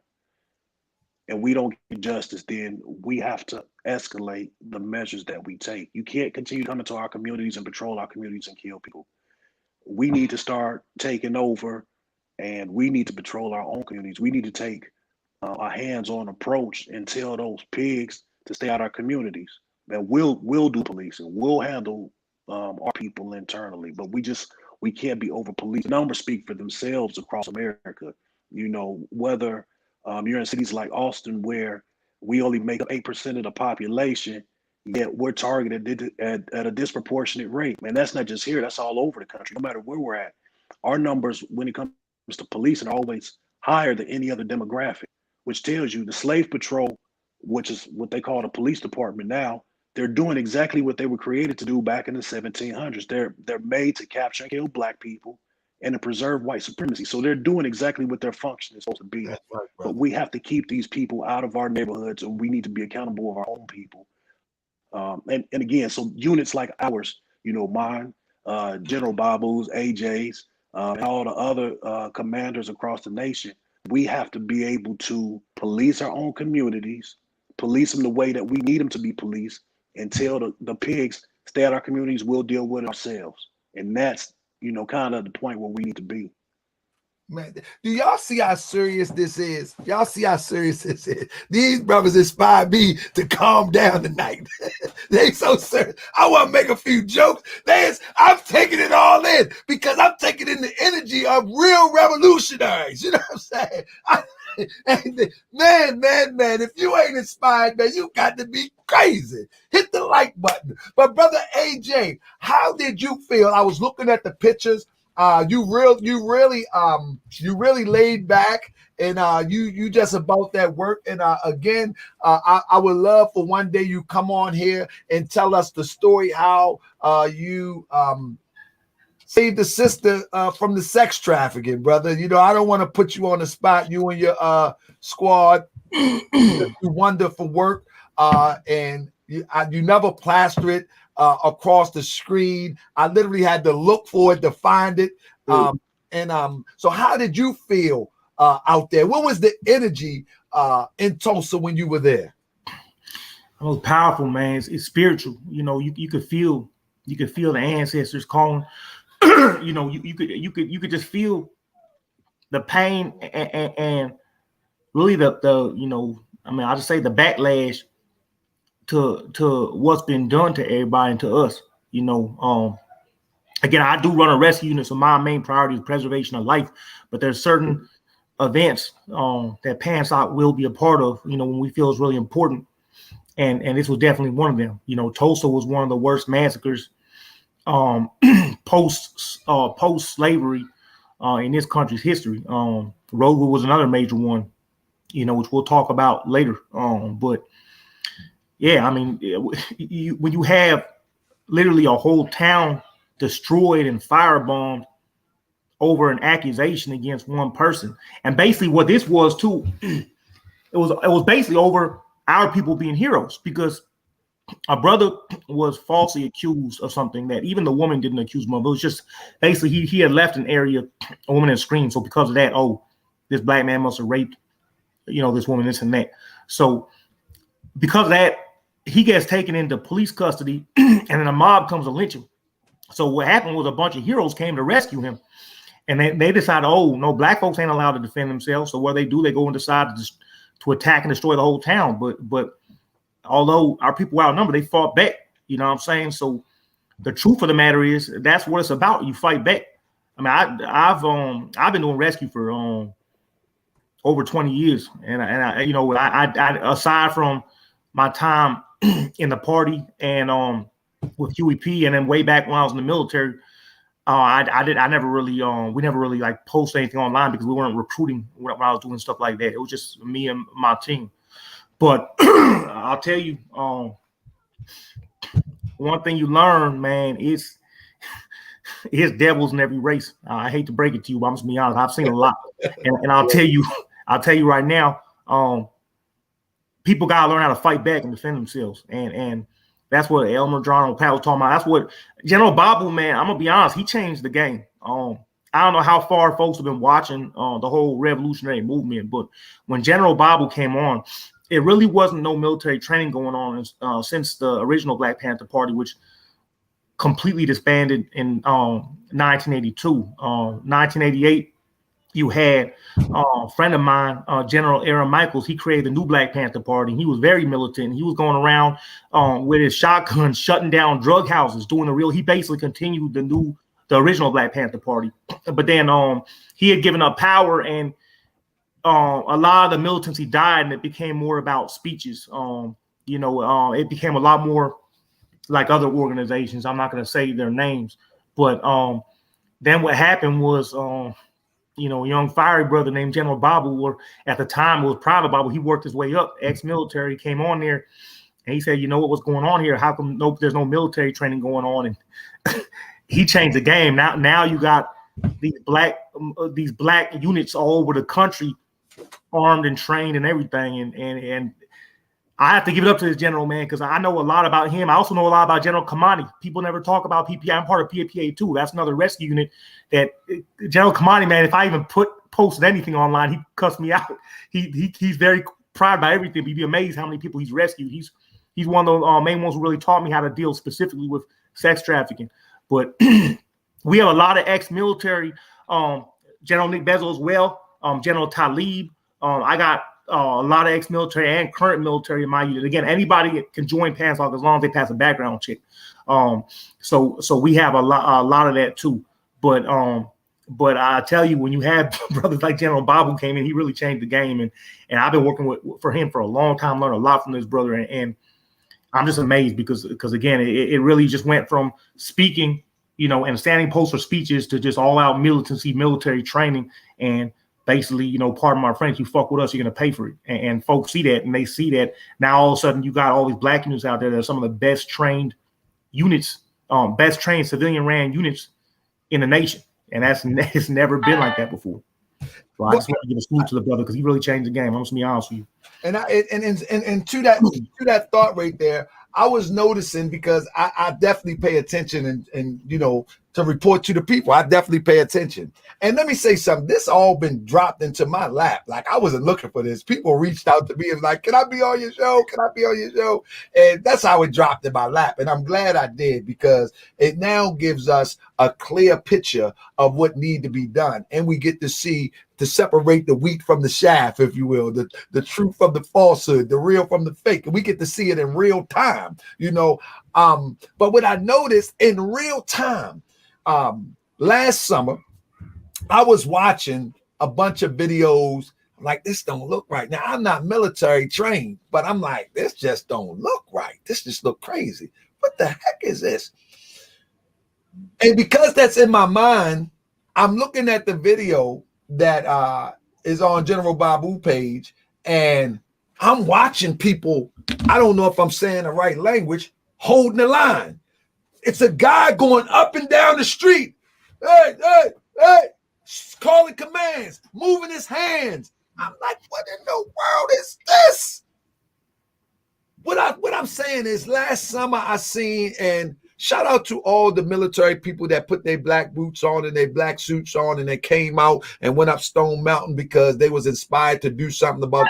and we don't get justice, then we have to escalate the measures that we take. You can't continue to come into our communities and patrol our communities and kill people. We need to start taking over, and we need to patrol our own communities. We need to take a hands-on approach and tell those pigs to stay out of our communities. That we'll do policing. We'll handle our people internally, but we can't be over police. The numbers speak for themselves across America. You know, whether you're in cities like Austin where we only make up 8% of the population, yet we're targeted at a disproportionate rate. Man, that's not just here, that's all over the country, no matter where we're at. Our numbers when it comes to policing are always higher than any other demographic, which tells you the slave patrol, which is what they call the police department now, they're doing exactly what they were created to do back in the 1700s. They're made to capture and kill Black people and to preserve white supremacy. So they're doing exactly what their function is supposed to be. Right, But we have to keep these people out of our neighborhoods, and we need to be accountable of our own people. And again, so units like ours, mine, General Babu's, AJ's, and all the other commanders across the nation, we have to be able to police our own communities, police them the way that we need them to be policed, until the pigs stay at our communities, we'll deal with it ourselves. And that's, kind of the point where we need to be. Man, do y'all see how serious this is? Y'all see how serious this is? These brothers inspired me to calm down tonight. They so serious. I want to make a few jokes. I'm taking it all in because I'm taking in the energy of real revolutionaries. You know what I'm saying? Man, if you ain't inspired, man, you got to be crazy. Hit the like button. But brother AJ, how did you feel? I was looking at the pictures. You really laid back, and you just about that work. And again, I would love for one day you come on here and tell us the story how you saved the sister from the sex trafficking, brother. I don't want to put you on the spot. You and your squad do wonderful work, and you never plaster it across the screen. I literally had to look for it to find it. So how did you feel out there? What was the energy in Tulsa when you were there? It was powerful, man. It's spiritual. You could feel the ancestors calling. You could just feel the pain and really I'll just say the backlash to what's been done to everybody and to us. Again, I do run a rescue unit, so my main priority is preservation of life. But there's certain events that PanSOC will be a part of, when we feel it's really important. And this was definitely one of them. Tulsa was one of the worst massacres post slavery in this country's history. Rosewood was another major one, which we'll talk about later. But yeah, when you have literally a whole town destroyed and firebombed over an accusation against one person, and basically what this was too, it was basically over our people being heroes, because a brother was falsely accused of something that even the woman didn't accuse him of. It was just basically he had left an area, a woman had screamed, so because of that, this black man must have raped, this woman, this and that. So because of that, he gets taken into police custody, and then a mob comes to lynch him. So what happened was a bunch of heroes came to rescue him, and they decided, no, black folks ain't allowed to defend themselves. So what they do, they go and decide to attack and destroy the whole town. But although our people were outnumbered, they fought back. You know what I'm saying? So the truth of the matter is that's what it's about. You fight back. I've been doing rescue for over 20 years, and I aside from my time in the party and with UEP, and then way back when I was in the military, we never really like post anything online because we weren't recruiting when I was doing stuff like that. It was just me and my team. But I'll tell you, one thing you learn, man, is devils in every race. I hate to break it to you, but I'm just being honest. I've seen a lot, and I'll tell you right now, people gotta learn how to fight back and defend themselves, and that's what Elmer John Pat was talking about. That's what General Babu, man, I'm gonna be honest, he changed the game. I don't know how far folks have been watching the whole revolutionary movement, but when General Babu came on, it really wasn't no military training going on since the original Black Panther Party, which completely disbanded in 1982. 1988, you had a friend of mine, General Aaron Michaels. He created the new Black Panther Party. He was very militant. He was going around with his shotgun, shutting down drug houses, he basically continued the original Black Panther Party. But then he had given up power, and a lot of the militancy died, and it became more about speeches. It became a lot more like other organizations. I'm not going to say their names, but then what happened was, young fiery brother named General Babu, or at the time it was Private Babu. He worked his way up, ex-military, came on there, and he said, what's going on here? How come there's no military training going on? And he changed the game. Now you got these black units all over the country armed and trained and everything. And I have to give it up to this general, man, because I know a lot about him. I also know a lot about General Kamani. People never talk about PPA. I'm part of PPA too. That's another rescue unit that General Kamani, man, if I even posted anything online, he cussed me out. He's very proud by everything. You'd be amazed how many people he's rescued. He's one of the main ones who really taught me how to deal specifically with sex trafficking. But we have a lot of ex-military, General Nick Bezzel as well, General Talib. I got a lot of ex-military and current military in my unit. Again, anybody can join PANSOC as long as they pass a background check. So we have a lot of that too. But I tell you, when you have brothers like General Babu came in, he really changed the game. And I've been working for him for a long time, learned a lot from this brother. And I'm just amazed because again, it really just went from speaking, and standing posts or speeches to just all out militancy, military training. And basically, pardon my French, you fuck with us, you're going to pay for it. And folks see that, and they see that. Now, all of a sudden, you got all these black units out there that are some of the best trained units, best trained civilian ran units in the nation. And it's never been like that before. So I just want to give a salute to the brother because he really changed the game. I'm just going to be honest with you. And to that thought right there, I was noticing because I definitely pay attention and to report to the people. I definitely pay attention. And let me say something. This all been dropped into my lap. Like I wasn't looking for this. People reached out to me and like, can I be on your show? Can I be on your show? And that's how it dropped in my lap. And I'm glad I did because it now gives us a clear picture of what need to be done. And we get to see to separate the wheat from the chaff, if you will, the truth from the falsehood, the real from the fake. And we get to see it in real time, But what I noticed in real time, last summer, I was watching a bunch of videos. I'm like, this don't look right. Now, I'm not military trained, but I'm like, this just don't look right. This just look crazy. What the heck is this? And because that's in my mind, I'm looking at the video that is on General Babu page, and I'm watching people, I don't know if I'm saying the right language, holding the line. It's a guy going up and down the street. Hey, hey, hey, calling commands, moving his hands. I'm like, what in the world is this? What I'm saying is last summer I seen, and shout out to all the military people that put their black boots on and their black suits on and they came out and went up Stone Mountain because they was inspired to do something about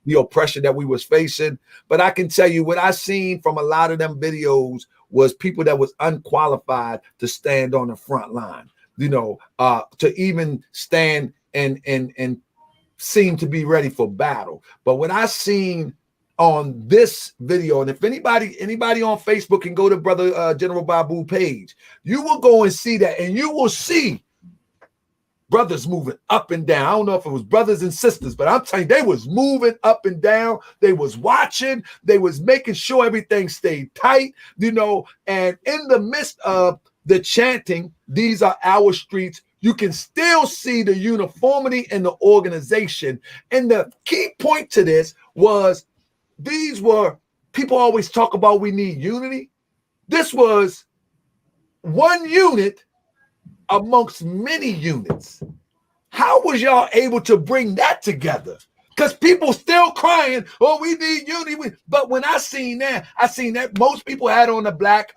the oppression that we was facing. But I can tell you what I seen from a lot of them videos was people that was unqualified to stand on the front line, to even stand and seem to be ready for battle. But what I seen on this video, and if anybody on Facebook can go to Brother General Babu page, you will go and see that, and you will see brothers moving up and down. I don't know if it was brothers and sisters, but I'm telling you, they was moving up and down. They was watching. They was making sure everything stayed tight, and in the midst of the chanting, these are our streets, you can still see the uniformity in the organization. And the key point to this was these were, people always talk about we need unity. This was one unit amongst many units. How was y'all able to bring that together? Because people still crying, oh, we need unity. But when I seen that most people had on the black,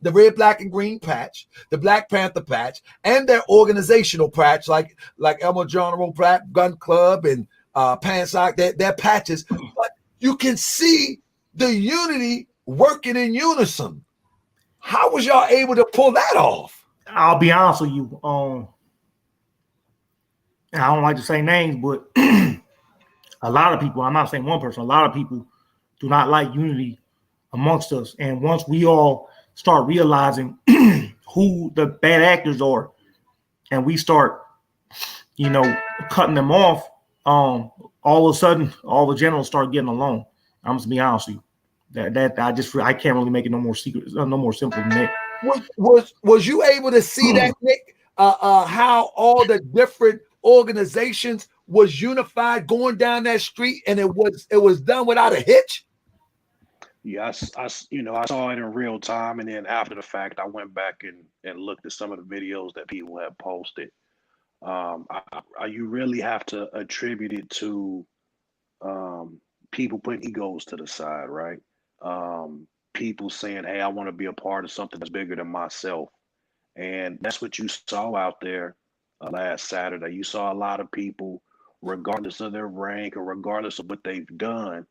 the red, black, and green patch, the Black Panther patch, and their organizational patch, like Elmer General Pratt Gun Club and PANSOC, their patches. But you can see the unity working in unison. How was y'all able to pull that off? I'll be honest with you. I don't like to say names, but a lot of people, I'm not saying one person, a lot of people do not like unity amongst us. And once we all start realizing who the bad actors are, and we start, cutting them off, all of a sudden, all the generals start getting along. I'm just be honest with you. That I can't really make it no more secret, no more simple than that. Was you able to see that, Nick? How all the different organizations was unified going down that street, and it was done without a hitch? Yes, I saw it in real time, and then after the fact, I went back and looked at some of the videos that people had posted. You really have to attribute it to people putting egos to the side, right? People saying, "Hey, I want to be a part of something that's bigger than myself," and that's what you saw out there last Saturday. You saw a lot of people, regardless of their rank or regardless of what they've done.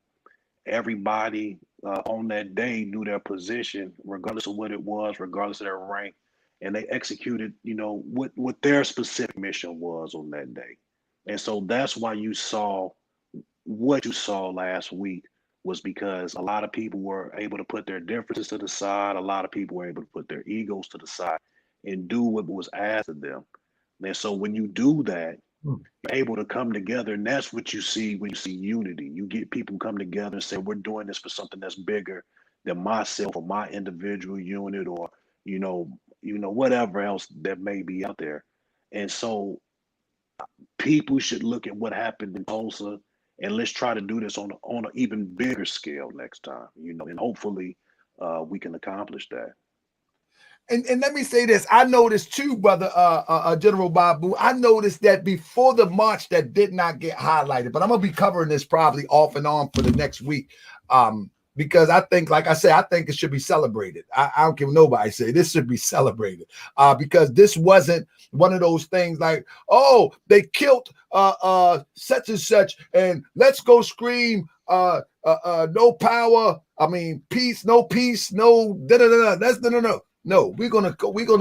Everybody on that day knew their position, regardless of what it was, regardless of their rank, and they executed, what their specific mission was on that day. And so that's why you saw what you saw last week was because a lot of people were able to put their differences to the side. A lot of people were able to put their egos to the side and do what was asked of them. And so when you do that, you're able to come together, and that's what you see when you see unity. You get people come together and say, "We're doing this for something that's bigger than myself or my individual unit, or whatever else that may be out there." And so people should look at what happened in Tulsa, and let's try to do this on an even bigger scale next time. And hopefully we can accomplish that. And let me say this. I noticed too, brother, General Babu, I noticed that before the march that did not get highlighted, but I'm going to be covering this probably off and on for the next week. Because I think, like I said, I think it should be celebrated. I don't care what nobody say. This should be celebrated because this wasn't one of those things like, oh, they killed such and such, and let's go scream no power. I mean, peace, no, da-da-da-da. That's no. No, we're gonna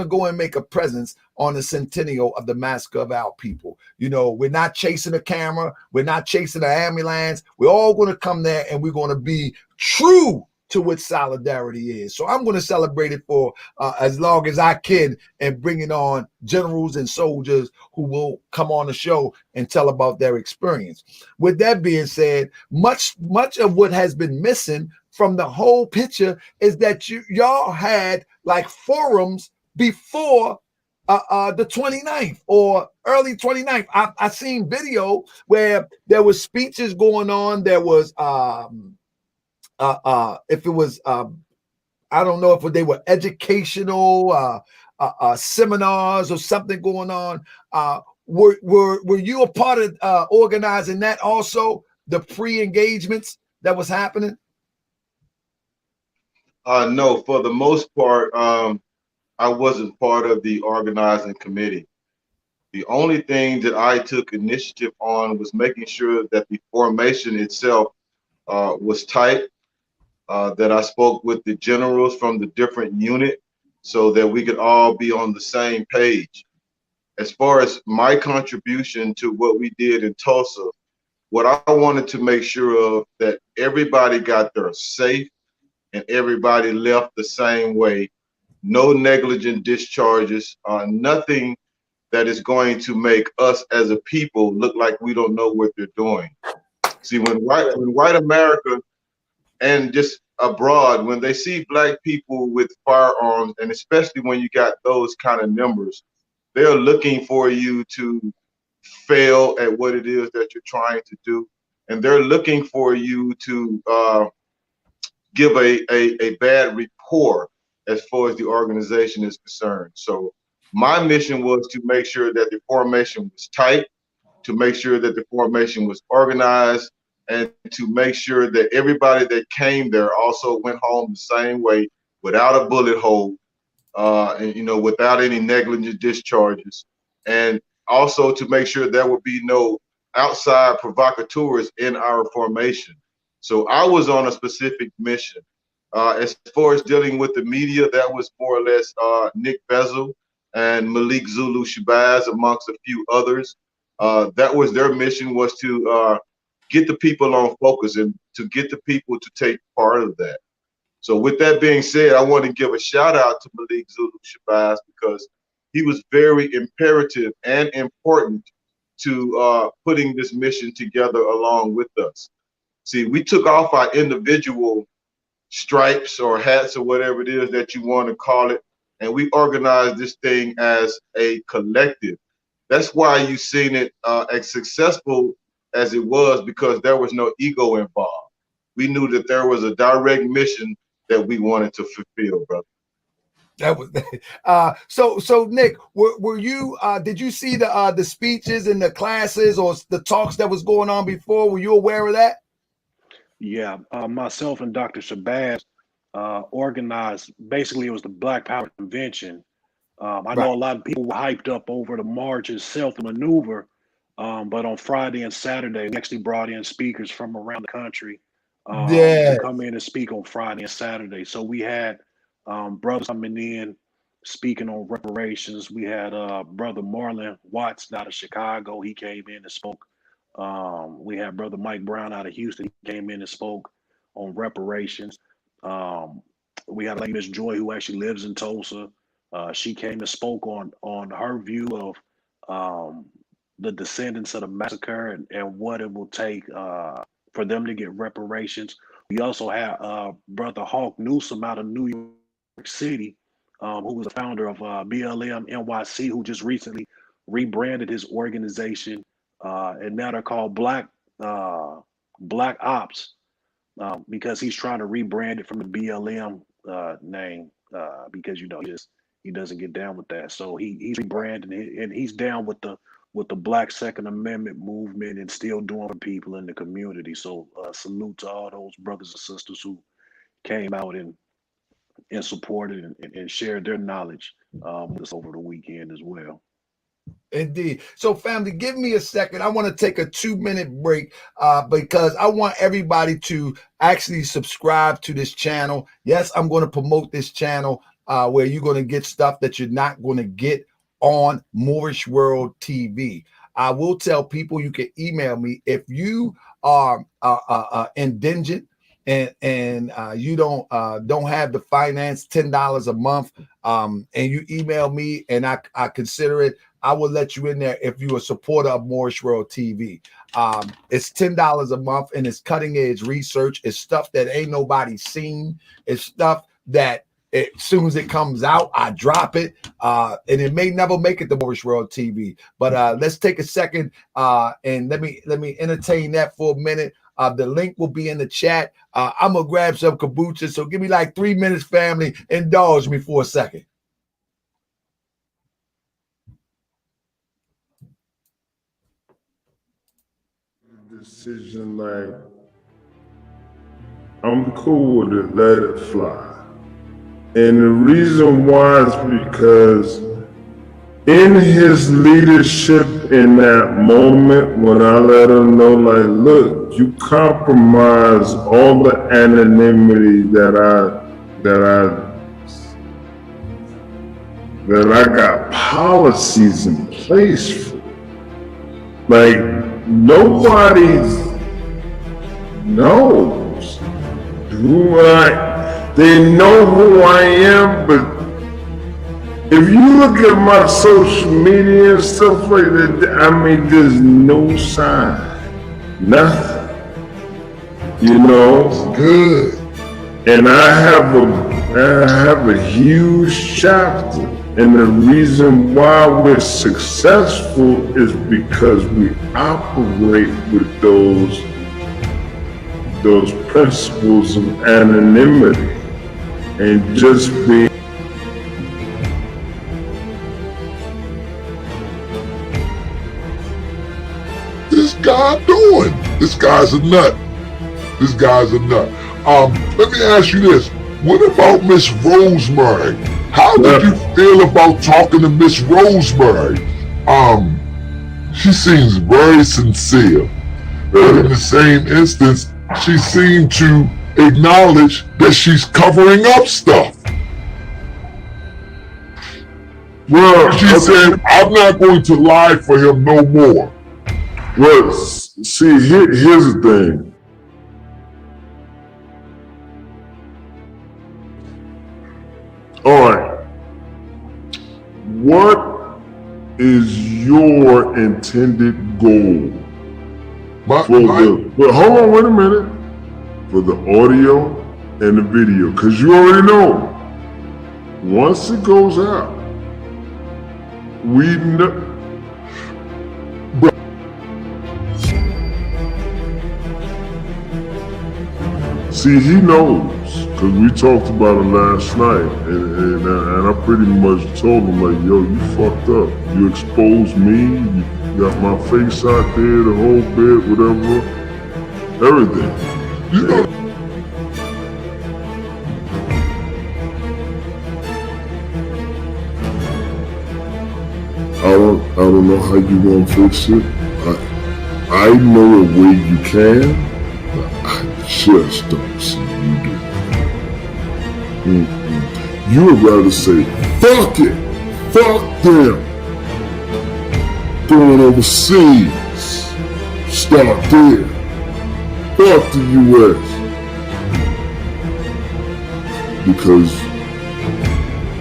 go and make a presence on the centennial of the massacre of our people. We're not chasing a camera, we're not chasing an ambulance. We're all gonna come there and we're gonna be true to what solidarity is. So I'm gonna celebrate it for as long as I can, and bringing on generals and soldiers who will come on the show and tell about their experience. With that being said, much of what has been missing from the whole picture is that y'all had like forums before the 29th or early 29th. I seen video where there was speeches going on. There was if it was I don't know if they were educational seminars or something going on. Were you a part of organizing that also, the pre-engagements that was happening? No, for the most part, I wasn't part of the organizing committee. The only thing that I took initiative on was making sure that the formation itself was tight, that I spoke with the generals from the different unit so that we could all be on the same page. As far as my contribution to what we did in Tulsa, what I wanted to make sure of that everybody got there safe and everybody left the same way. No negligent discharges, nothing that is going to make us as a people look like we don't know what they're doing. See, when white America and just abroad, when they see black people with firearms, and especially when you got those kind of numbers, they're looking for you to fail at what it is that you're trying to do. And they're looking for you to give a bad rapport as far as the organization is concerned. So my mission was to make sure that the formation was tight, to make sure that the formation was organized, and to make sure that everybody that came there also went home the same way, without a bullet hole, and without any negligent discharges, and also to make sure there would be no outside provocateurs in our formation. So I was on a specific mission. As far as dealing with the media, that was more or less Nick Bezzel and Malik Zulu Shabazz, amongst a few others. That was their mission, was to get the people on focus and to get the people to take part of that. So with that being said, I want to give a shout out to Malik Zulu Shabazz because he was very imperative and important to putting this mission together along with us. See, we took off our individual stripes or hats or whatever it is that you want to call it, and we organized this thing as a collective. That's why you've seen it as successful as it was, because there was no ego involved. We knew that there was a direct mission that we wanted to fulfill, brother. That was so Nick, were you did you see the speeches and the classes or the talks that was going on before? Were you aware of that? Yeah, myself and Dr. Shabazz organized. Basically, it was the Black Power Convention. I know Right. a lot of people were hyped up over the march itself, the maneuver, but on Friday and Saturday, we actually brought in speakers from around the country Yeah. to come in and speak on Friday and Saturday. So we had brothers coming in speaking on reparations. We had Brother Marlon Watts out of Chicago. He came in and spoke. We had Brother Mike Brown out of Houston. He came in and spoke on reparations. We had Lady Miss Joy, who actually lives in Tulsa. She came and spoke on her view of the descendants of the massacre and what it will take for them to get reparations. We also had Brother Hawk Newsom out of New York City, who was the founder of BLM NYC, who just recently rebranded his organization, and now they're called Black Ops, because he's trying to rebrand it from the BLM name, because he doesn't get down with that. So he's rebranding and he's down with the Black Second Amendment movement and still doing for people in the community. So salute to all those brothers and sisters who came out and supported and shared their knowledge with us over the weekend as well. Indeed. So, family, give me a second. I want to take a 2-minute break because I want everybody to actually subscribe to this channel. Yes, I'm going to promote this channel where you're going to get stuff that you're not going to get on Moorish World TV. I will tell people you can email me if you are indigent and you don't have the finance, $10 a month, and you email me and I consider it. I will let you in there if you're a supporter of Moorish World TV. It's $10 a month and it's cutting edge research. It's stuff that ain't nobody seen. It's stuff that as soon as it comes out, I drop it. And it may never make it to Moorish World TV. But let's take a second and let me entertain that for a minute. The link will be in the chat. I'm gonna grab some kombucha. So give me like 3 minutes, family. Indulge me for a second. Decision like, I'm cool with it, let it fly. And the reason why is because in his leadership in that moment, when I let him know, like, look, you compromise all the anonymity that I got policies in place for. Like, nobody knows they know who I am, but if you look at my social media and stuff like that, I mean, there's no sign, nothing, you know. It's good. And I have a huge chapter, and the reason why we're successful is because we operate with those principles of anonymity and just being. This guy doing? This guy's a nut. This guy's a nut. Let me ask you this. What about Miss Rosemary? How did you feel about talking to Miss Rosemary? She seems very sincere, but in the same instance, she seemed to acknowledge that she's covering up stuff. Well, She said, I'm not going to lie for him no more. well, see, here's the thing. All right. What is your intended goal But for well, hold on, wait a minute. For the audio and the video, because you already know. Once it goes out, we know. See, he knows. Cause we talked about it last night, and I pretty much told him like, yo, you fucked up. You exposed me. You got my face out there, the whole bit, whatever, everything. You know, I don't know how you gonna fix it. I know a way you can, but I just don't see you do it. You would rather say, fuck it, fuck them. Going overseas, start there. Fuck the US. Because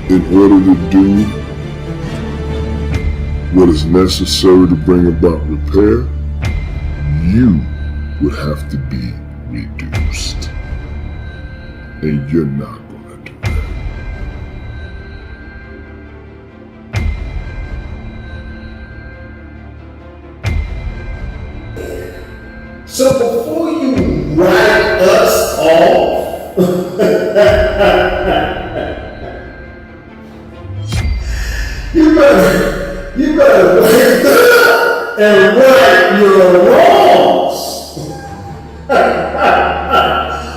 in order to do what is necessary to bring about repair, you would have to be reduced. And you're not gonna do that. So before you write us off, you better wake up and right your wrongs.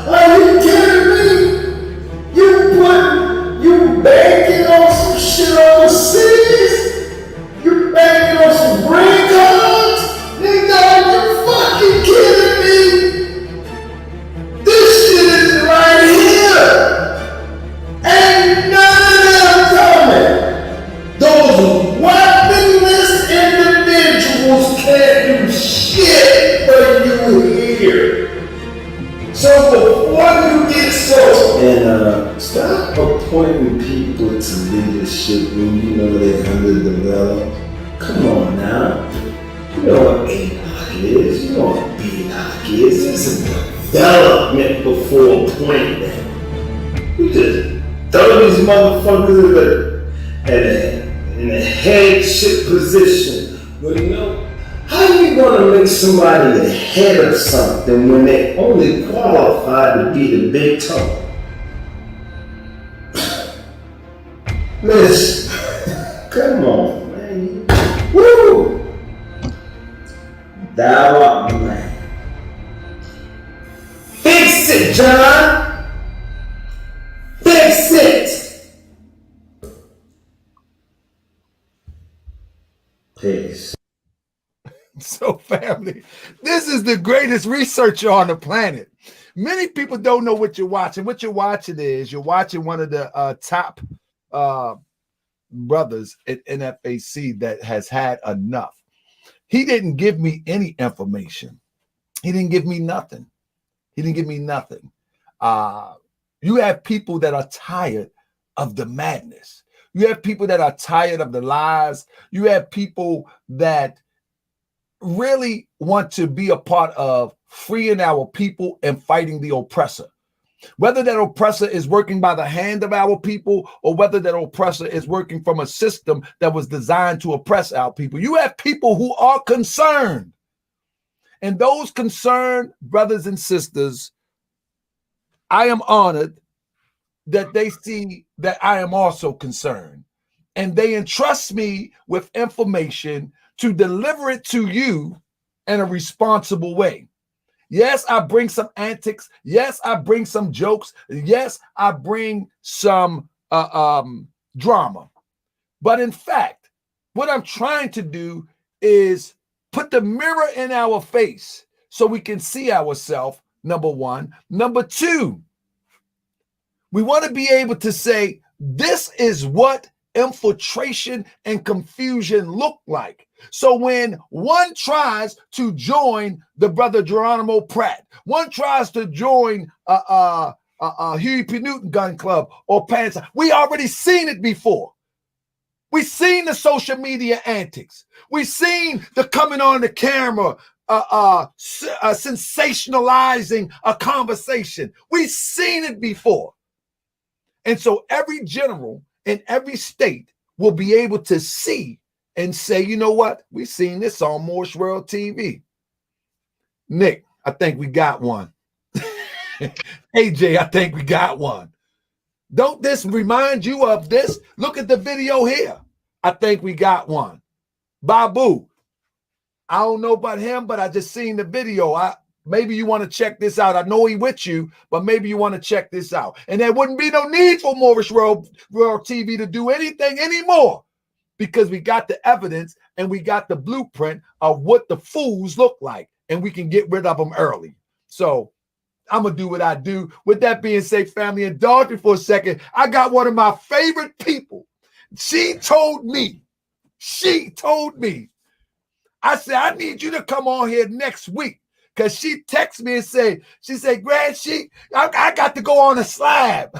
Are you kidding me? You banking on some shit overseas? You banking on some green cards? Nigga, are you fucking kidding me? This shit is right here. Ain't none of them coming. Those weaponless individuals can't do shit for you here. So before you get so and stop appointing people to leadership when you know they're underdeveloped. Come on now. You know what ADOC is. You know what BDOC is. It's a development before appointment. You just throw these motherfuckers in a headship position. But you know, how you gonna make somebody the head of something when they only qualified to be the big toe? Listen, come on, man. Woo! Thou art man. Fix it, John! Fix it! Peace. So, family, this is the greatest researcher on the planet. Many people don't know what you're watching. What you're watching is you're watching one of the top brothers at NFAC that has had enough. He didn't give me any information. He didn't give me nothing. He didn't give me nothing. You have people that are tired of the madness. You have people that are tired of the lies. You have people that really want to be a part of freeing our people and fighting the oppressor. Whether that oppressor is working by the hand of our people or whether that oppressor is working from a system that was designed to oppress our people. You have people who are concerned. And those concerned brothers and sisters, I am honored that they see that I am also concerned. And they entrust me with information to deliver it to you in a responsible way. Yes, I bring some antics. Yes, I bring some jokes. Yes, I bring some drama. But in fact, what I'm trying to do is put the mirror in our face so we can see ourselves, number one. Number two, we want to be able to say, this is what infiltration and confusion look like. So when one tries to join the brother Geronimo Pratt, one tries to join Huey P. Newton Gun Club or Pants, we already seen it before. We've seen the social media antics. We've seen the coming on the camera, sensationalizing a conversation. We've seen it before. And so every general in every state will be able to see and say, you know what? We've seen this on Moorish World TV. Nick, I think we got one. AJ, I think we got one. Don't this remind you of this? Look at the video here. I think we got one. Babu. I don't know about him, but I just seen the video. Maybe you want to check this out. I know he with you, but maybe you want to check this out. And there wouldn't be no need for Moorish World TV to do anything anymore, because we got the evidence and we got the blueprint of what the fools look like, and we can get rid of them early. So I'm going to do what I do. With that being said, family, indulge me for a second. I got one of my favorite people. She told me, I said, I need you to come on here next week. Because she texted me and she said, Grand Sheik, I got to go on a slab.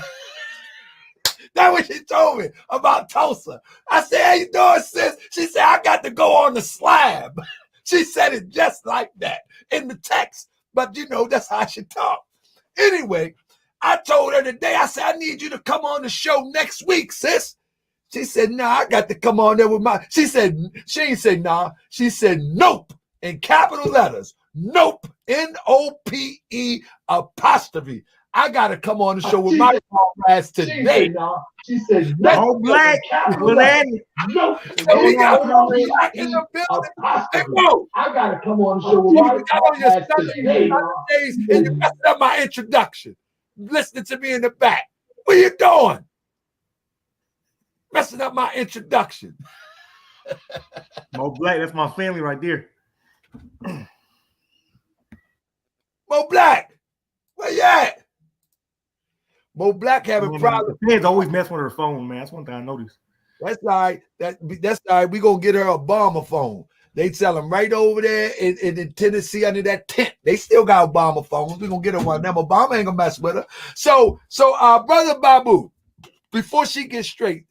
That's what she told me about Tulsa. I said, how you doing, sis? She said, I got to go on the slab. She said it just like that in the text. But, that's how she talk. Anyway, I told her today, I said, I need you to come on the show next week, sis. She said, nah, I got to come on there with she ain't say nah. She said, nope, in capital letters. Nope, N-O-P-E apostrophe. I got to come on the show with my comrades today. She said, no, Black. Nope. So we got Black in the building. Hey, whoa. I got to come on the show with my comrades today. And you messed up my introduction. Listening to me in the back. What are you doing? Messing up my introduction. Mo Black, that's my family right there. Mo Black, where you at? Mo Black having problems. Fans always mess with her phone, man. That's one thing I noticed. That's all right. That's all right. We're going to get her a bomber phone. They sell them right over there in Tennessee under that tent. They still got Obama phones. We're going to get her one of them. Obama ain't going to mess with her. So Brother Babu, before she gets straight,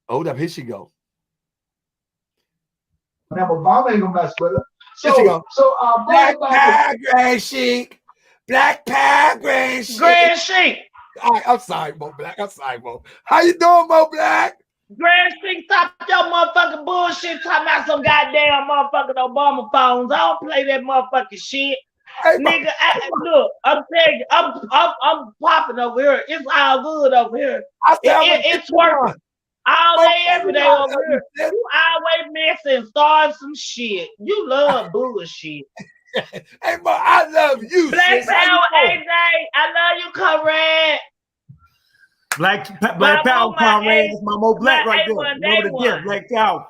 hold up, here she go. Now, Obama ain't going to mess with her. Here she go. Black Babu. Grand Sheik. Black Power Grand Sheik. Grand Sheik. All right, I'm sorry, Mo Black. How you doing, Mo Black? Grand Sheik, stop your motherfucking bullshit talking about some goddamn motherfucking Obama phones. I don't play that motherfucking shit. Hey, nigga, look, I'm telling you, I'm popping over here. It's all good over here. It's working. All day, every day over here. You always messing, starting some shit. You love bullshit. Hey, Mo, I love you. Black Power, AJ. I love you, comrade. Black Power, comrade. It's my Mo Black right there. Love it again, Black Power.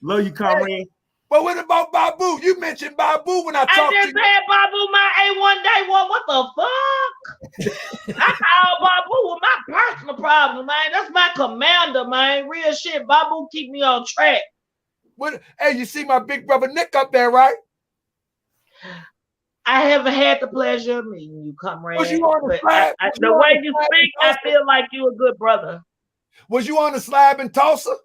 Love you, comrade. But what about Babu? You mentioned Babu when I talked to you. I just said Babu, my A1 day one. What the fuck? I call Babu with my personal problem, man. That's my commander, man. Real shit. Babu keep me on track. Hey, you see my big brother Nick up there, right? I haven't had the pleasure of meeting you, comrade. Was you on the slab? The way you speak, I feel like you a good brother. Was you on the slab in Tulsa?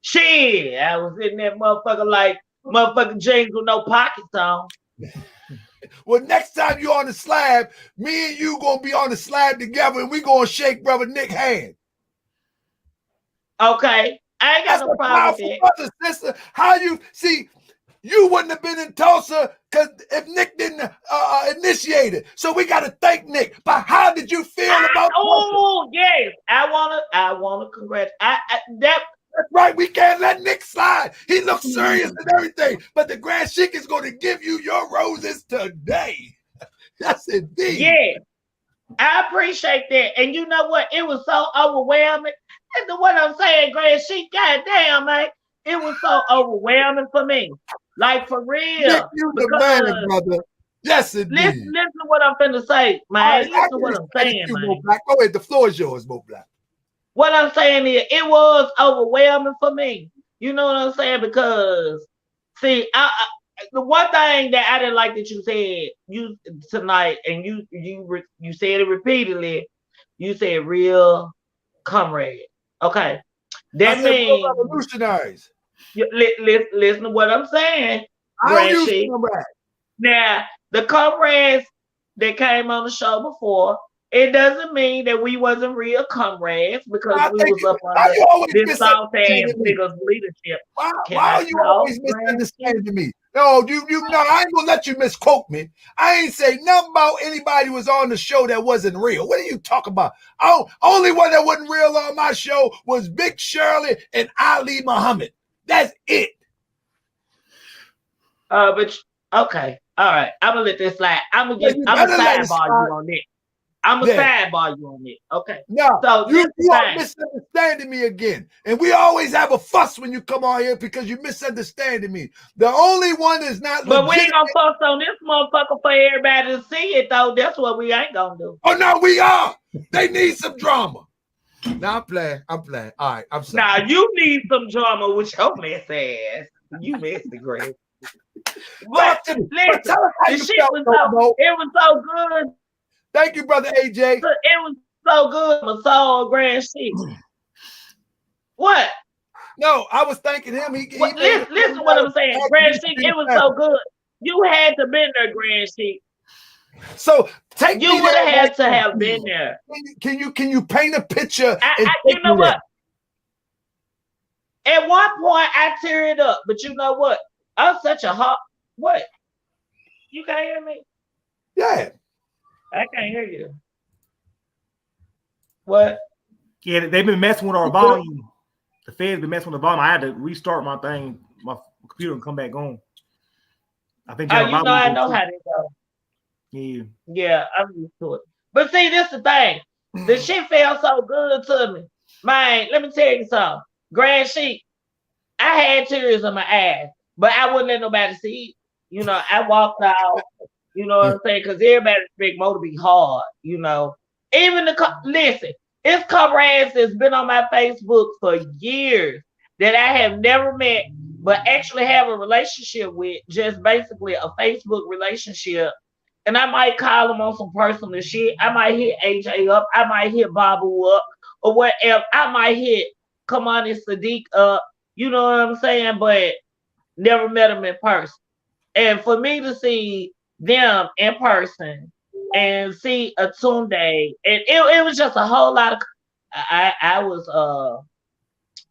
Shit, I was in that motherfucker like motherfucking jeans with no pockets on. Well, next time you on the slab, me and you gonna be on the slab together, and we gonna shake brother Nick's hand. Okay, I ain't got no problem with that. Brother, sister, how you see? You wouldn't have been in Tulsa because if Nick didn't initiate it. So we got to thank Nick. But how did you feel about? Oh yes, I wanna congratulate. That's right. We can't let Nick slide. He looks serious and everything. But the Grand Sheik is going to give you your roses today. Yes, indeed. Yeah, I appreciate that. And you know what? It was so overwhelming. And what I'm saying, Grand Sheik, goddamn, man, it was so overwhelming for me. Like, for real. Nick, you the man, brother. Yes, indeed. Listen to what I'm finna say, man. Listen to what I'm saying, man. Mo Black. Go ahead. The floor is yours, Mo Black. What I'm saying is, it was overwhelming for me. You know what I'm saying? Because, see, the one thing that I didn't like that you said tonight, and you said it repeatedly. You said real comrade. Okay, that means revolutionaries. Listen to what I'm saying. Now, the comrades that came on the show before, It doesn't mean that we wasn't real comrades because I we think was up why under you always this soft ass misunderstanding me? nigga's leadership. Why Can are I you talk, always misunderstanding me? No, no, I ain't gonna let you misquote me. I ain't say nothing about anybody who was on the show that wasn't real. What are you talking about? Only one that wasn't real on my show was Big Shirley and Ali Muhammad. That's it. But okay, all right. I'm gonna let this slide. I'm gonna sidebar you on it. I'm gonna sidebar you on it. Okay. No, so you are misunderstanding me again. And we always have a fuss when you come on here because you're misunderstanding me. The only one that's not But we ain't gonna fuss on this motherfucker for everybody to see it, though. That's what we ain't gonna do. Oh, no, we are. They need some drama. Now I'm playing. All right, I'm sorry. Now you need some drama with your mess ass. You messy, Greg. But listen, the shit was it was so good. Thank you, brother AJ. It was so good. My soul, Grand Sheik. What? No, I was thanking him. Listen what I'm saying. Grand Sheik, it was so good. You had to been there, Grand Sheik. So you would have had to have been there. Can you paint a picture? You know what? At one point I teared up, but you know what? I'm such a hot. What? You can't hear me? Yeah. I can't hear you. What? Yeah, they've been messing with our volume. The Feds been messing with the volume. I had to restart my thing, my computer, and come back on. I think. I know how they go. Yeah. Yeah, I'm used to it. But see, this the thing. The shit felt so good to me. Man, let me tell you something. Grand Sheik, I had tears in my eyes, but I wouldn't let nobody see it. You know, I walked out. You know what I'm saying? Because everybody expect Mo to be hard. You know, even listen. It's comrades that's been on my Facebook for years that I have never met, but actually have a relationship with. Just basically a Facebook relationship. And I might call them on some personal shit. I might hit AJ up. I might hit Babu up or whatever. I might hit Kamani Sadiq up. You know what I'm saying? But never met them in person. And for me to see them in person and see a Tunde, and it was just a whole lot of. I was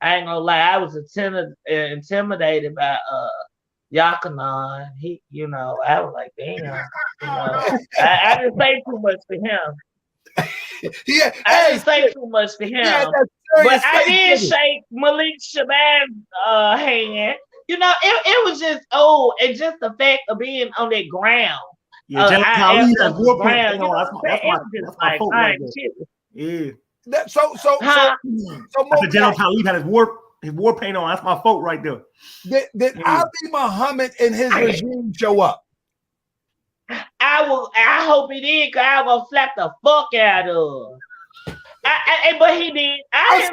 I ain't gonna lie, I was intimidated by Yakanan. He, you know, I was like, damn, you know, I didn't say too much to him. Yeah, I didn't say too much to him, but I did shake Malik Shabazz hand. You know, it was just and just the fact of being on that ground. Yeah, that's my fault right there. Yeah. So General Talib had his war paint on. That's my fault right there. Did Ali Muhammad and his regime show up? I hope he did, because I was gonna slap the fuck out of him. But he did. I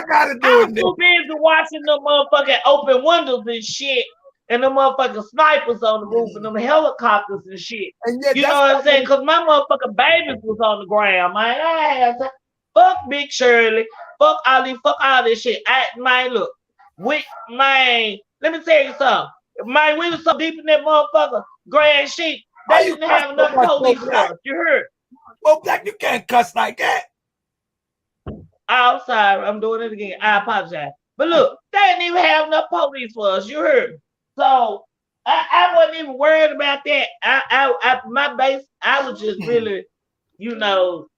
gotta do it. I'm too busy watching the motherfucking open windows and shit, and the motherfucking snipers on the roof and them helicopters and shit. And you know what I'm saying? Because my motherfucking babies was on the ground, man. Fuck Big Shirley, fuck Ali, fuck all this shit. Look, let me tell you something. Man, we was so deep in that motherfucker Grand Sheik, they didn't have enough police for us. You heard? Well, Black, you can't cuss like that. I'm sorry, I'm doing it again. I apologize. But look, they didn't even have enough police for us. You heard? So I wasn't even worried about that. I was just really, you know,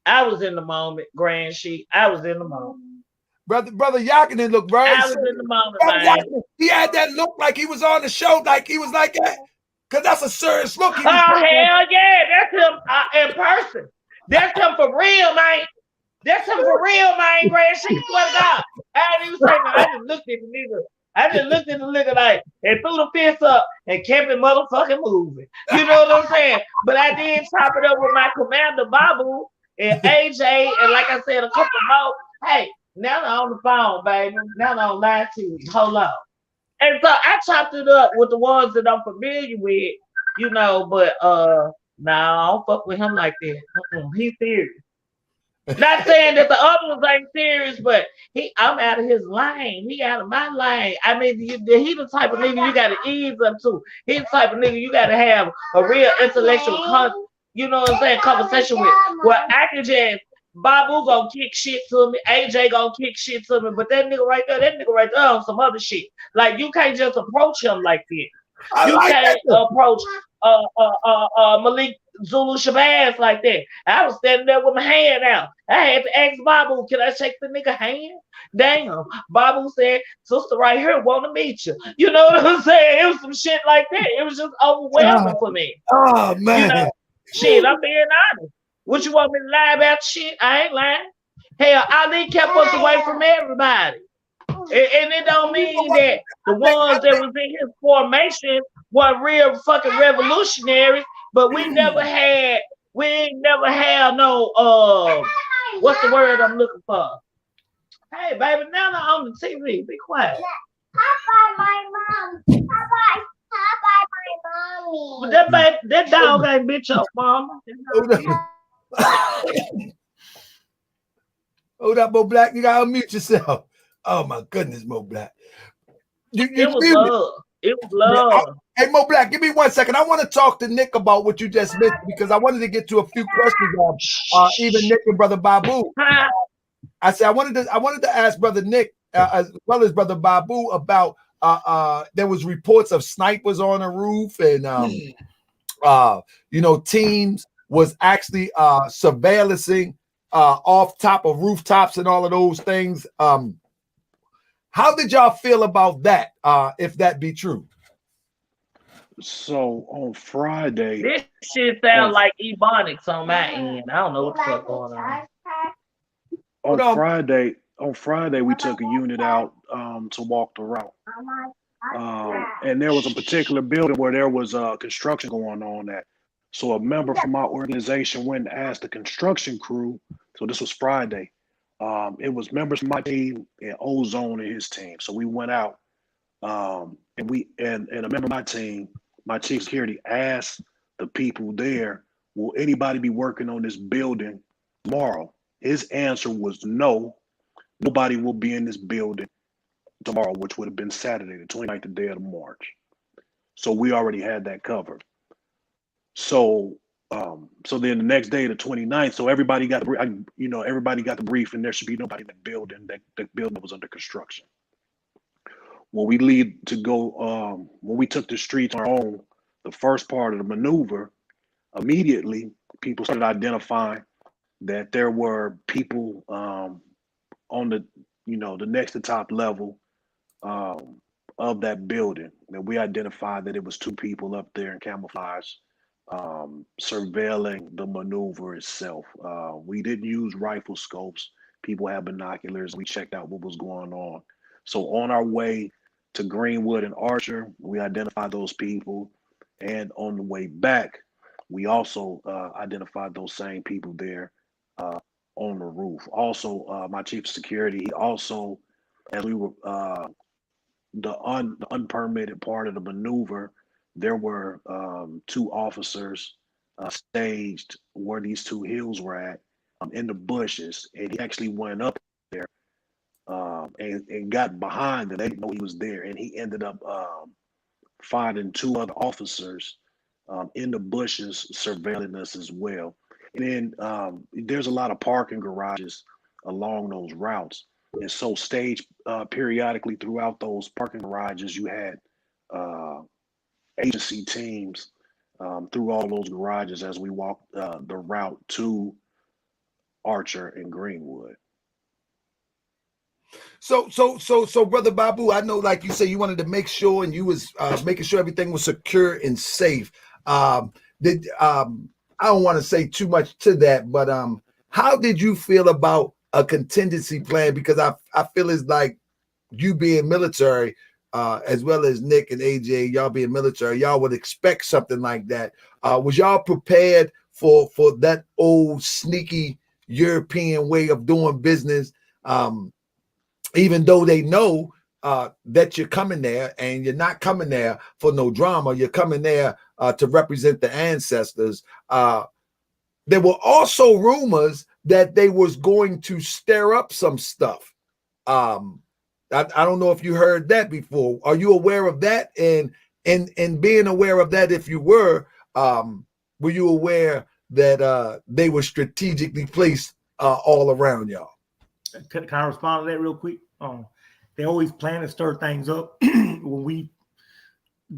I was in the moment, Grand Sheik. I was in the moment. Brother Yakinen looked very. I was in the moment, man. He had that look like he was on the show, like he was like that. Because that's a serious look. Oh, hell yeah. That's him in person. That's him for real, man. That's him for real, man. Grand Sheik, swear to God. I didn't even say no. I just looked at the nigga. I just looked at the nigga like, and threw the fist up and kept it motherfucking moving. You know what I'm saying? But I did chop it up with my commander, Babu, and AJ, and like I said, a couple more. Hey, now they're on the phone, baby. Now they're on live TV. Hold on. And so I chopped it up with the ones that I'm familiar with, you know, but I don't fuck with him like that. He's serious. Not saying that the other ones ain't serious, but I'm out of his lane. He out of my lane. I mean, he the type of nigga you gotta ease up to. He's the type of nigga you gotta have a real intellectual you know what I'm saying, conversation with. Well, I can just Babu gonna kick shit to me, AJ gonna kick shit to me, but that nigga right there on some other shit. Like you can't just approach him like that. You can't approach Malik Zulu Shabazz like that. I was standing there with my hand out. I had to ask Babu, can I shake the nigga hand? Damn. Babu said, sister right here want to meet you. You know what I'm saying? It was some shit like that. It was just overwhelming for me. Oh man. You know, shit, I'm being honest. What you want me to lie about shit? I ain't lying. Hell, Ali kept us away from everybody. And it don't mean that the ones that was in his formation were real fucking revolutionaries, but we ain't never had no what's the word I'm looking for? Hey baby, now they're on the TV. Be quiet. How about my mom? How about my mommy? But that dog ain't bitch up, mama. Hold up, Mo Black. You gotta unmute yourself. Oh my goodness, Mo Black. It was love. It was love. Hey, Mo Black, give me 1 second. I want to talk to Nick about what you just mentioned because I wanted to get to a few questions on even Nick and Brother Babu. I said I wanted to ask Brother Nick as well as Brother Babu about there was reports of snipers on the roof and you know, teams was actually surveillancing off top of rooftops and all of those things. How did y'all feel about that, if that be true? So on Friday, this shit sounds like Ebonics on my end. I don't know what the fuck going on. On Friday, we took a unit out to walk the route. And there was a particular building where there was construction going on at. So a member from our organization went and asked the construction crew. So this was Friday. It was members from my team and Ozone and his team. So we went out and a member of my team, my chief security, asked the people there, will anybody be working on this building tomorrow? His answer was no, nobody will be in this building tomorrow, which would have been Saturday, the 29th, the day of March. So we already had that covered. So then the next day, the 29th, so everybody got the brief, and there should be nobody in that building. That building was under construction. When we took the streets on our own, the first part of the maneuver, immediately people started identifying that there were people on the next to top level of that building. And we identified that it was two people up there in camouflage surveilling the maneuver itself. We didn't use rifle scopes. People had binoculars. We checked out what was going on. So on our way to Greenwood and Archer, we identified those people. And on the way back, we also identified those same people there on the roof. Also, my chief of security, he also, as we were the unpermitted part of the maneuver, there were two officers staged where these two hills were at in the bushes, and he actually went up there and got behind them. They didn't know he was there, and he ended up finding two other officers in the bushes surveilling us as well. And then there's a lot of parking garages along those routes, and so staged periodically throughout those parking garages, you had agency teams through all those garages as we walked the route to Archer and Greenwood. So, Brother Babu, I know, like you say, you wanted to make sure, and you was making sure everything was secure and safe. I don't want to say too much to that, but how did you feel about a contingency plan? Because I feel it's like you being military, as well as Nick and AJ, y'all being military, y'all would expect something like that. Was y'all prepared for that old sneaky European way of doing business? Even though they know that you're coming there, and you're not coming there for no drama, you're coming there to represent the ancestors. There were also rumors that they was going to stir up some stuff. I don't know if you heard that before. Are you aware of that? And being aware of that, if you were you aware that they were strategically placed all around y'all? Can I respond to that real quick? They always plan to stir things up when we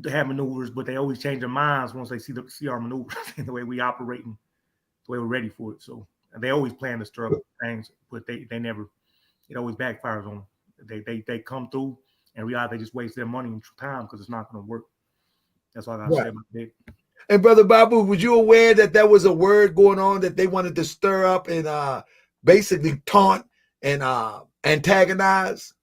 have maneuvers, but they always change their minds once they see our maneuvers and the way we operate and the way we're ready for it. So they always plan to stir up things, but they never. It always backfires on them. They come through and realize they just waste their money and time because it's not going to work. That's all I got to say about that. And Brother Babu, was you aware that there was a word going on that they wanted to stir up and basically taunt and antagonize?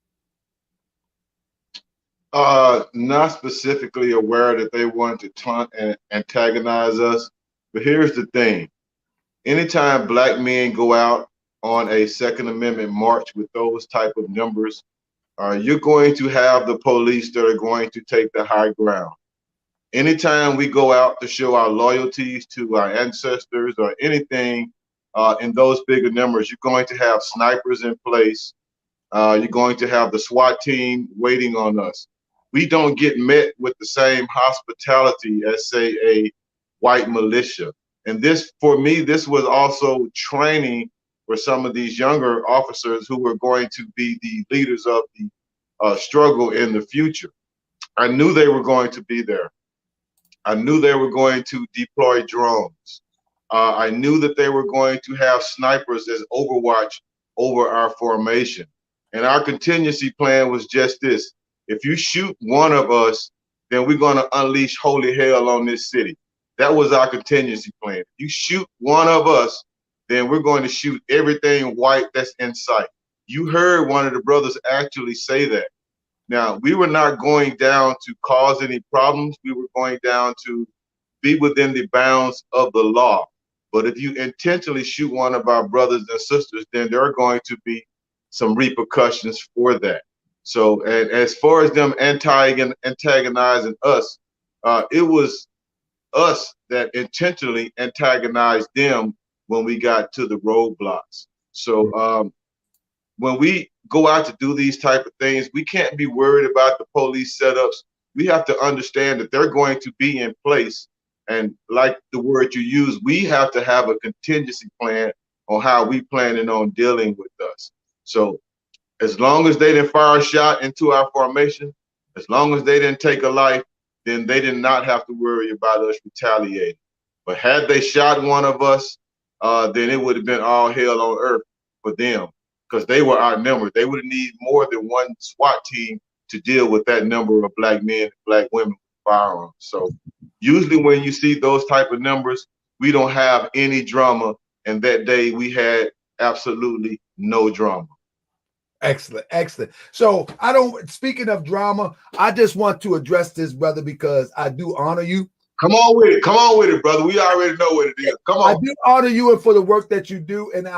Not specifically aware that they wanted to taunt and antagonize us, but here's the thing. Anytime black men go out on a Second Amendment march with those type of numbers, you're going to have the police that are going to take the high ground. Anytime we go out to show our loyalties to our ancestors or anything in those bigger numbers, you're going to have snipers in place. You're going to have the SWAT team waiting on us. We don't get met with the same hospitality as, say, a white militia. And this, for me, this was also training for some of these younger officers who were going to be the leaders of the struggle in the future. I knew they were going to be there. I knew they were going to deploy drones. I knew that they were going to have snipers as overwatch over our formation. And our contingency plan was just this. If you shoot one of us, then we're going to unleash holy hell on this city. That was our contingency plan. If you shoot one of us, then we're going to shoot everything white that's in sight. You heard one of the brothers actually say that. Now, we were not going down to cause any problems. We were going down to be within the bounds of the law. But if you intentionally shoot one of our brothers and sisters, then there are going to be some repercussions for that. So, and as far as them antagonizing us, it was us that intentionally antagonized them when we got to the roadblocks. So when we go out to do these type of things, we can't be worried about the police setups. We have to understand that they're going to be in place. And like the word you use, we have to have a contingency plan on how we planning on dealing with us. So as long as they didn't fire a shot into our formation, as long as they didn't take a life, then they did not have to worry about us retaliating. But had they shot one of us, then it would have been all hell on earth for them because they were outnumbered. They would have needed more than one SWAT team to deal with that number of black men and black women with firearms. So usually when you see those type of numbers, we don't have any drama. And that day we had absolutely no drama. Excellent, excellent. So speaking of drama, I just want to address this, brother, because I do honor you. Come on with it. Come on with it, brother. We already know what it is. Come on. I do honor you and for the work that you do. And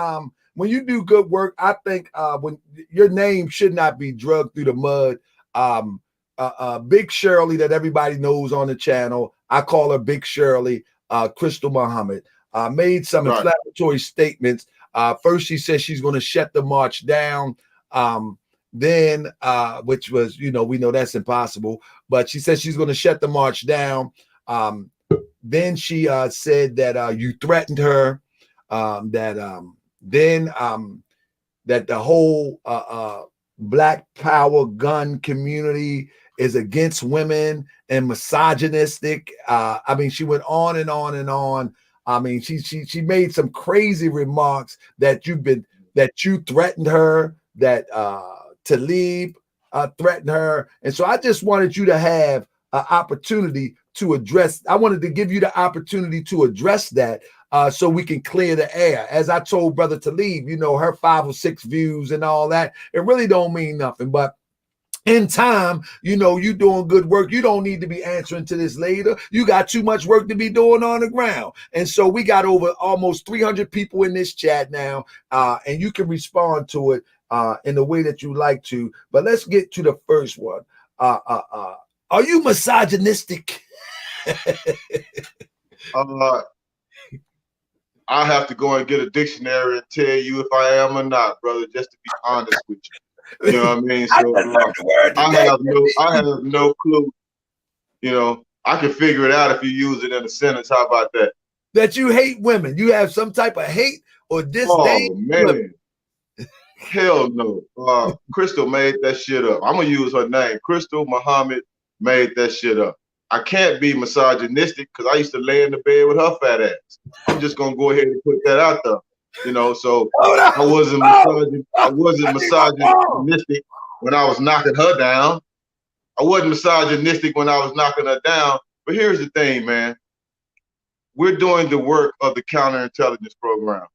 when you do good work, I think when your name should not be drugged through the mud. Big Shirley that everybody knows on the channel, I call her Big Shirley, Kystal Muhammad, made some inflammatory statements. First, she said she's going to shut the march down. Then which was, we know that's impossible, but she said she's going to shut the march down. Then she said that you threatened her, that the whole Black Power gun community is against women and misogynistic. I mean, she went on and on and on. I mean, she made some crazy remarks that you threatened her, that Talib threatened her. And so I just wanted you to have an opportunity to address. I wanted to give you the opportunity to address that so we can clear the air. As I told Brother Talib, her 5 or 6 views and all that, it really don't mean nothing. But in time, you doing good work. You don't need to be answering to this later. You got too much work to be doing on the ground. And so we got over almost 300 people in this chat now, and you can respond to it in the way that you like to. But let's get to the first one. Are you misogynistic? I have to go and get a dictionary and tell you if I am or not, brother, just to be honest with you. You know what I mean? So I have no clue. I can figure it out if you use it in a sentence. How about that? that you hate women. You have some type of hate or disdain. Oh man, hell no. Kystal made that shit up. I'm gonna use her name. Kystal Muhammad made that shit up. I can't be misogynistic because I used to lay in the bed with her fat ass. I'm just gonna go ahead and put that out there. You know, so I wasn't misogynistic when I was knocking her down. I wasn't misogynistic when I was knocking her down. But here's the thing, man. We're doing the work of the counterintelligence program.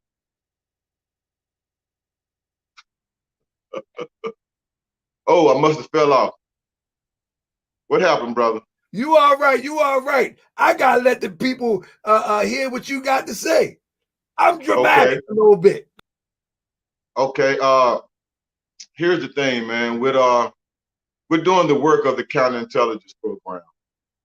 Oh, I must have fell off. What happened, brother? You all right. You all right. I got to let the people hear what you got to say. I'm dramatic a little bit. Okay. Here's the thing, man. We're doing the work of the counterintelligence program.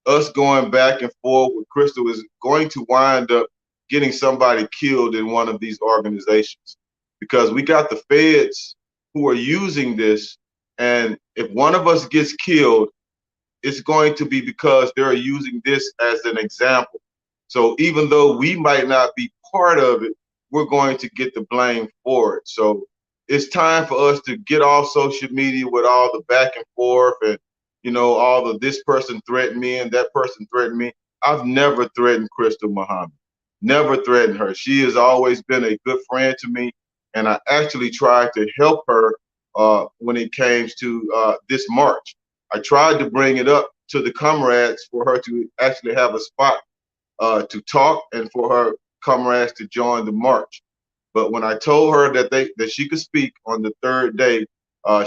Us going back and forth with Kystal is going to wind up getting somebody killed in one of these organizations, because we got the feds who are using this, and if one of us gets killed, it's going to be because they're using this as an example. So even though we might not be part of it, we're going to get the blame for it. So it's time for us to get off social media with all the back and forth and, you know, all the this person threatened me and that person threatened me. I've never threatened Kystal Muhammad. Never threatened her. She has always been a good friend to me, and I actually tried to help her when it came to this march. I tried to bring it up to the comrades for her to actually have a spot to talk and for her comrades to join the march. But when I told her that she could speak on the third day,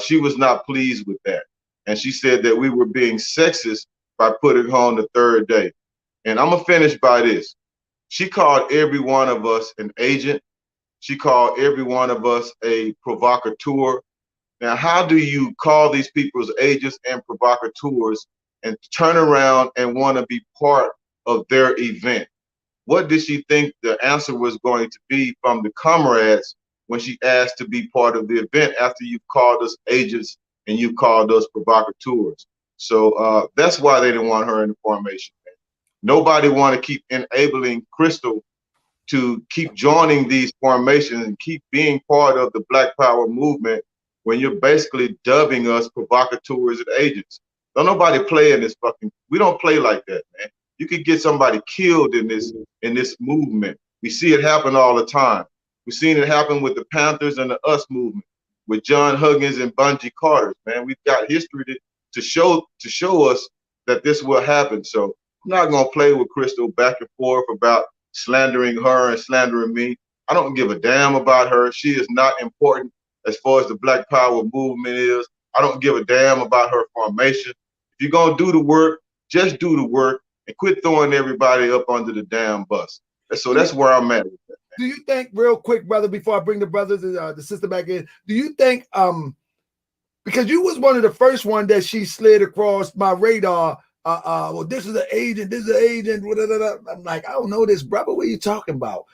she was not pleased with that. And she said that we were being sexist by putting her on the third day. And I'm gonna finish by this. She called every one of us an agent. She called every one of us a provocateur. Now, how do you call these people agents and provocateurs and turn around and want to be part of their event? What did she think the answer was going to be from the comrades when she asked to be part of the event after you called us agents and you called us provocateurs? So that's why they didn't want her in the formation. Nobody want to keep enabling Kystal to keep joining these formations and keep being part of the Black Power movement when you're basically dubbing us provocateurs and agents. Don't nobody play in this fucking, we don't play like that, man. You could get somebody killed in this movement. We see it happen all the time. We've seen it happen with the Panthers and the US movement, with John Huggins and Bungie Carter, man. We've got history to show us that this will happen. So I'm not gonna play with Kystal back and forth about slandering her and slandering me. I don't give a damn about her. She is not important as far as the Black Power movement is. I don't give a damn about her formation. If you're gonna do the work, just do the work and quit throwing everybody up under the damn bus. So that's where I'm at with that. Do you think, real quick, brother, before I bring the brothers and the sister back in, do you think, because you was one of the first one that she slid across my radar, well, this is an agent, I'm like, I don't know this, brother. What are you talking about?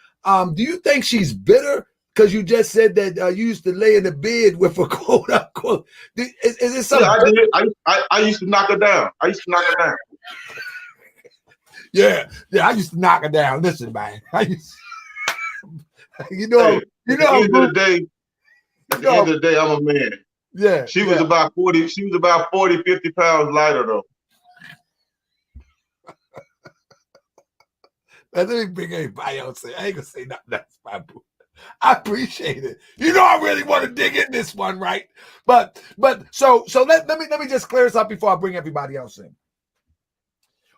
Do you think she's bitter? Because you just said that you used to lay in the bed with her, quote unquote. Is it something? Yeah, I used to knock her down. I used to knock her down. Yeah, I used to knock her down. Listen, man. At the end of the day, I'm a man. Yeah. She was about 40, 50 pounds lighter though. Let me bring everybody else in. I ain't gonna say nothing else, Babu. I appreciate it. You know, I really want to dig in this one, right? But so let me just clear this up before I bring everybody else in.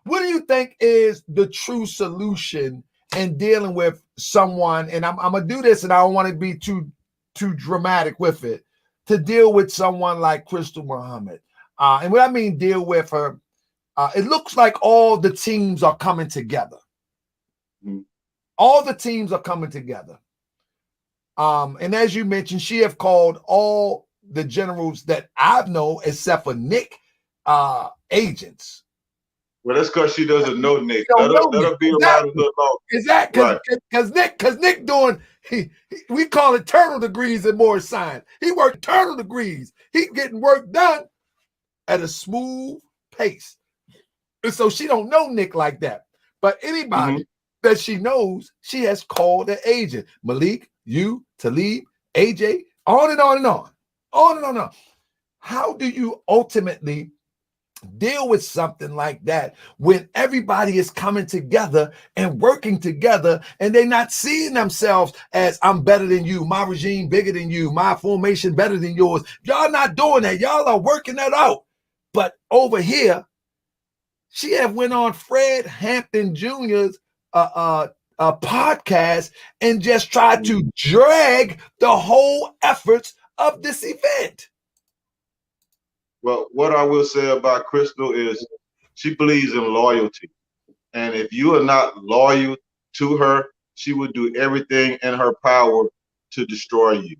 What do you think is the true solution in dealing with someone? And I'm gonna do this, and I don't want to be too dramatic with it. To deal with someone like Kystal Muhammad, and what I mean deal with her, it looks like all the teams are coming together. Mm-hmm. All the teams are coming together. And as you mentioned, she have called all the generals that I've known, except for Nick, agents. Well, that's because she doesn't know Nick. Let her be around a little longer. Is that because Nick doing we call it turtle degrees in Moorish science. He worked turtle degrees. He getting work done at a smooth pace. And so she don't know Nick like that. But anybody that she knows she has called an agent. Malik, you, Talib, AJ, on and on and on. On and on and on. How do you ultimately deal with something like that when everybody is coming together and working together and they're not seeing themselves as I'm better than you, my regime bigger than you, my formation better than yours? Y'all not doing that. Y'all are working that out. But over here, she have went on Fred Hampton Jr.'s podcast and just tried to drag the whole efforts of this event. Well, what I will say about Kystal is she believes in loyalty. And if you are not loyal to her, she will do everything in her power to destroy you.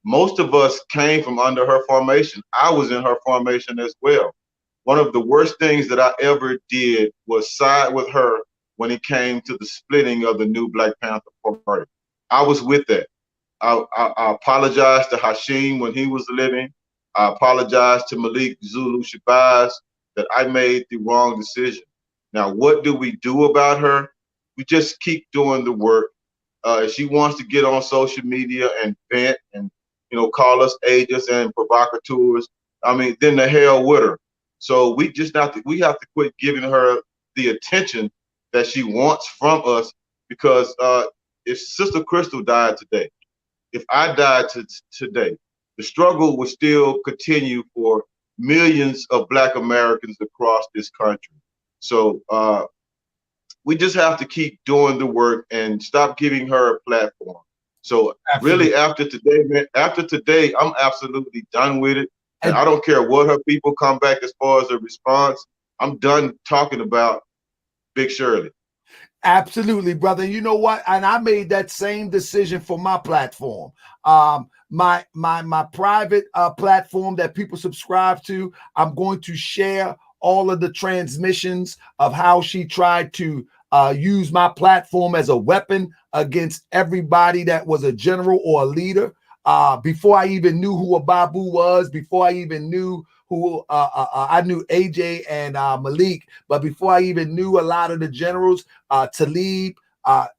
Most of us came from under her formation. I was in her formation as well. One of the worst things that I ever did was side with her when it came to the splitting of the new Black Panther Party. I was with that. I apologized to Hashim when he was living. I apologize to Malik Zulu Shabazz that I made the wrong decision. Now, what do we do about her? We just keep doing the work. If she wants to get on social media and vent and, call us agents and provocateurs, I mean, then the hell with her. So we have to quit giving her the attention that she wants from us, because if Sister Kystal died today, if I died today, the struggle would still continue for millions of Black Americans across this country. So we just have to keep doing the work and stop giving her a platform. So really, after today, I'm absolutely done with it. And I don't care what her people come back as far as a response. I'm done talking about Big Shirley. Absolutely, brother. You know what? And I made that same decision for my platform. My private platform that people subscribe to, I'm going to share all of the transmissions of how she tried to use my platform as a weapon against everybody that was a general or a leader. Before I even knew who a Babu was, before I even knew who I knew AJ and Malik, but before I even knew a lot of the generals, Talib,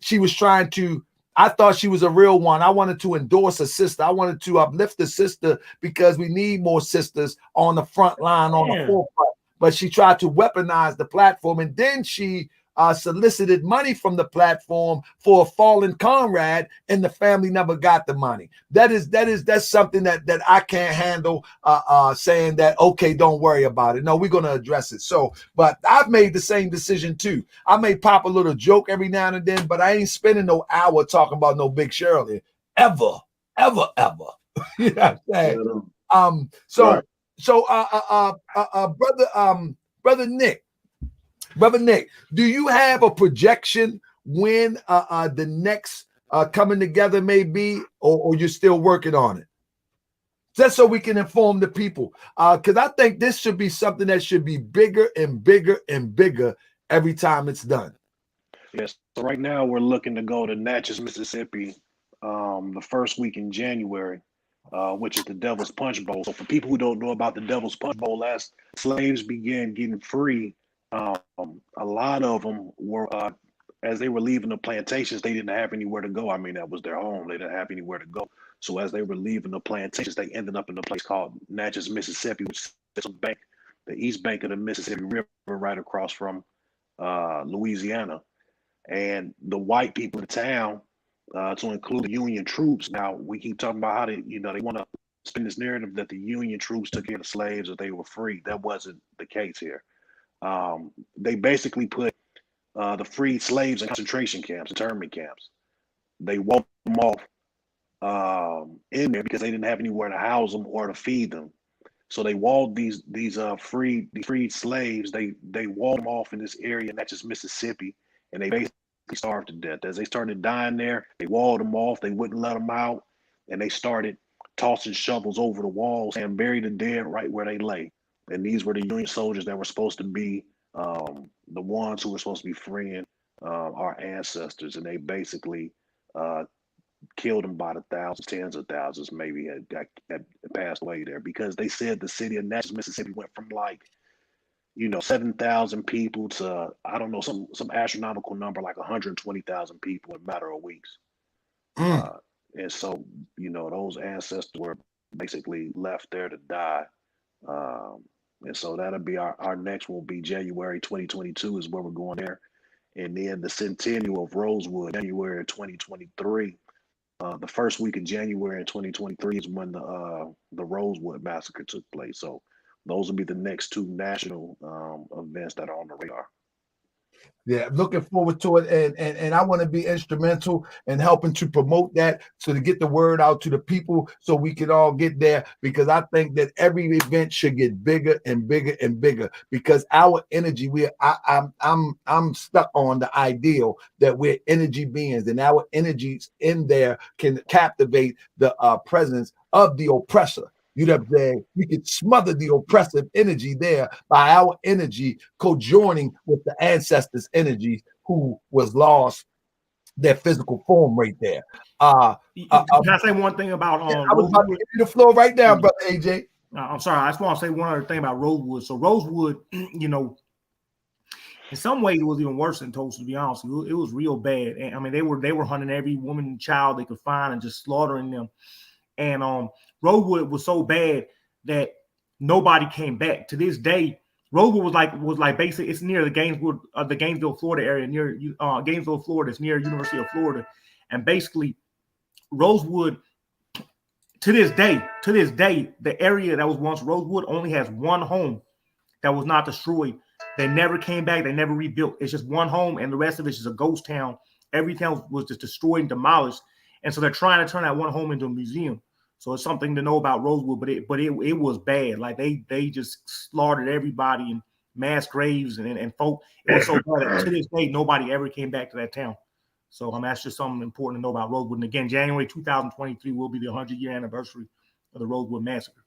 she was trying to, I thought she was a real one. I wanted to endorse a sister. I wanted to uplift the sister because we need more sisters on the front line, on the forefront. But she tried to weaponize the platform, and then she solicited money from the platform for a fallen comrade, and the family never got the money. That's something that I can't handle. Saying that, okay, don't worry about it. No, we're gonna address it. So, but I've made the same decision too. I may pop a little joke every now and then, but I ain't spending no hour talking about no Big Shirley ever. You know what I'm saying? Brother Nick, do you have a projection when the next coming together may be, or you're still working on it? Just so we can inform the people, because I think this should be something that should be bigger and bigger and bigger every time it's done. Yes. So right now we're looking to go to Natchez, Mississippi, the first week in January, which is the Devil's Punch Bowl. So for people who don't know about the Devil's Punch Bowl, as slaves began getting free, a lot of them were, as they were leaving the plantations, they didn't have anywhere to go. I mean, that was their home. They didn't have anywhere to go. So as they were leaving the plantations, they ended up in a place called Natchez, Mississippi, which is the east bank of the Mississippi River, right across from Louisiana. And the white people in the town, to include the Union troops. Now we keep talking about how they want to spin this narrative that the Union troops took care of the slaves or they were free. That wasn't the case here. They basically put the freed slaves in concentration camps, internment camps. They walled them off in there because they didn't have anywhere to house them or to feed them. So they walled these freed slaves. They walled them off in this area, not just Mississippi, and they basically starved to death. As they started dying there, they walled them off. They wouldn't let them out, and they started tossing shovels over the walls and bury the dead right where they lay. And these were the Union soldiers that were supposed to be the ones who were supposed to be freeing our ancestors, and they basically killed them by the thousands, tens of thousands, maybe had passed away there, because they said the city of Natchez, Mississippi went from like 7,000 people to, I don't know, some astronomical number like 120,000 people in a matter of weeks. And so, those ancestors were basically left there to die. And so that'll be our next will be January 2022 is where we're going there. And then the centennial of Rosewood, January 2023. The first week of January in 2023 is when the Rosewood massacre took place. So those will be the next two national events that are on the radar. Yeah, looking forward to it, and I want to be instrumental in helping to promote that, so to get the word out to the people, so we can all get there. Because I think that every event should get bigger and bigger and bigger. Because our energy, I'm stuck on the ideal that we're energy beings, and our energies in there can captivate the presence of the oppressor. You know what I'm saying? We could smother the oppressive energy there by our energy co-joining with the ancestors' energy who was lost their physical form right there. Can I say one thing about I was about to give you the floor right now, brother AJ. I'm sorry. I just want to say one other thing about Rosewood. So Rosewood, in some ways it was even worse than Tulsa, to be honest. It was real bad. And I mean, they were hunting every woman and child they could find and just slaughtering them. And Rosewood was so bad that nobody came back. To this day, Rosewood was like basically, it's near the Gainesville, Florida area, near Gainesville, Florida. It's near University of Florida, and basically, Rosewood. To this day, the area that was once Rosewood only has one home that was not destroyed. They never came back. They never rebuilt. It's just one home, and the rest of it is a ghost town. Everything was just destroyed and demolished, and so they're trying to turn that one home into a museum. So it's something to know about Rosewood, but it was bad. Like they just slaughtered everybody in mass graves and folk. It was so bad that to this day nobody ever came back to that town. So that's just something important to know about Rosewood. And again, January 2023 will be the 100-year anniversary of the Rosewood massacre.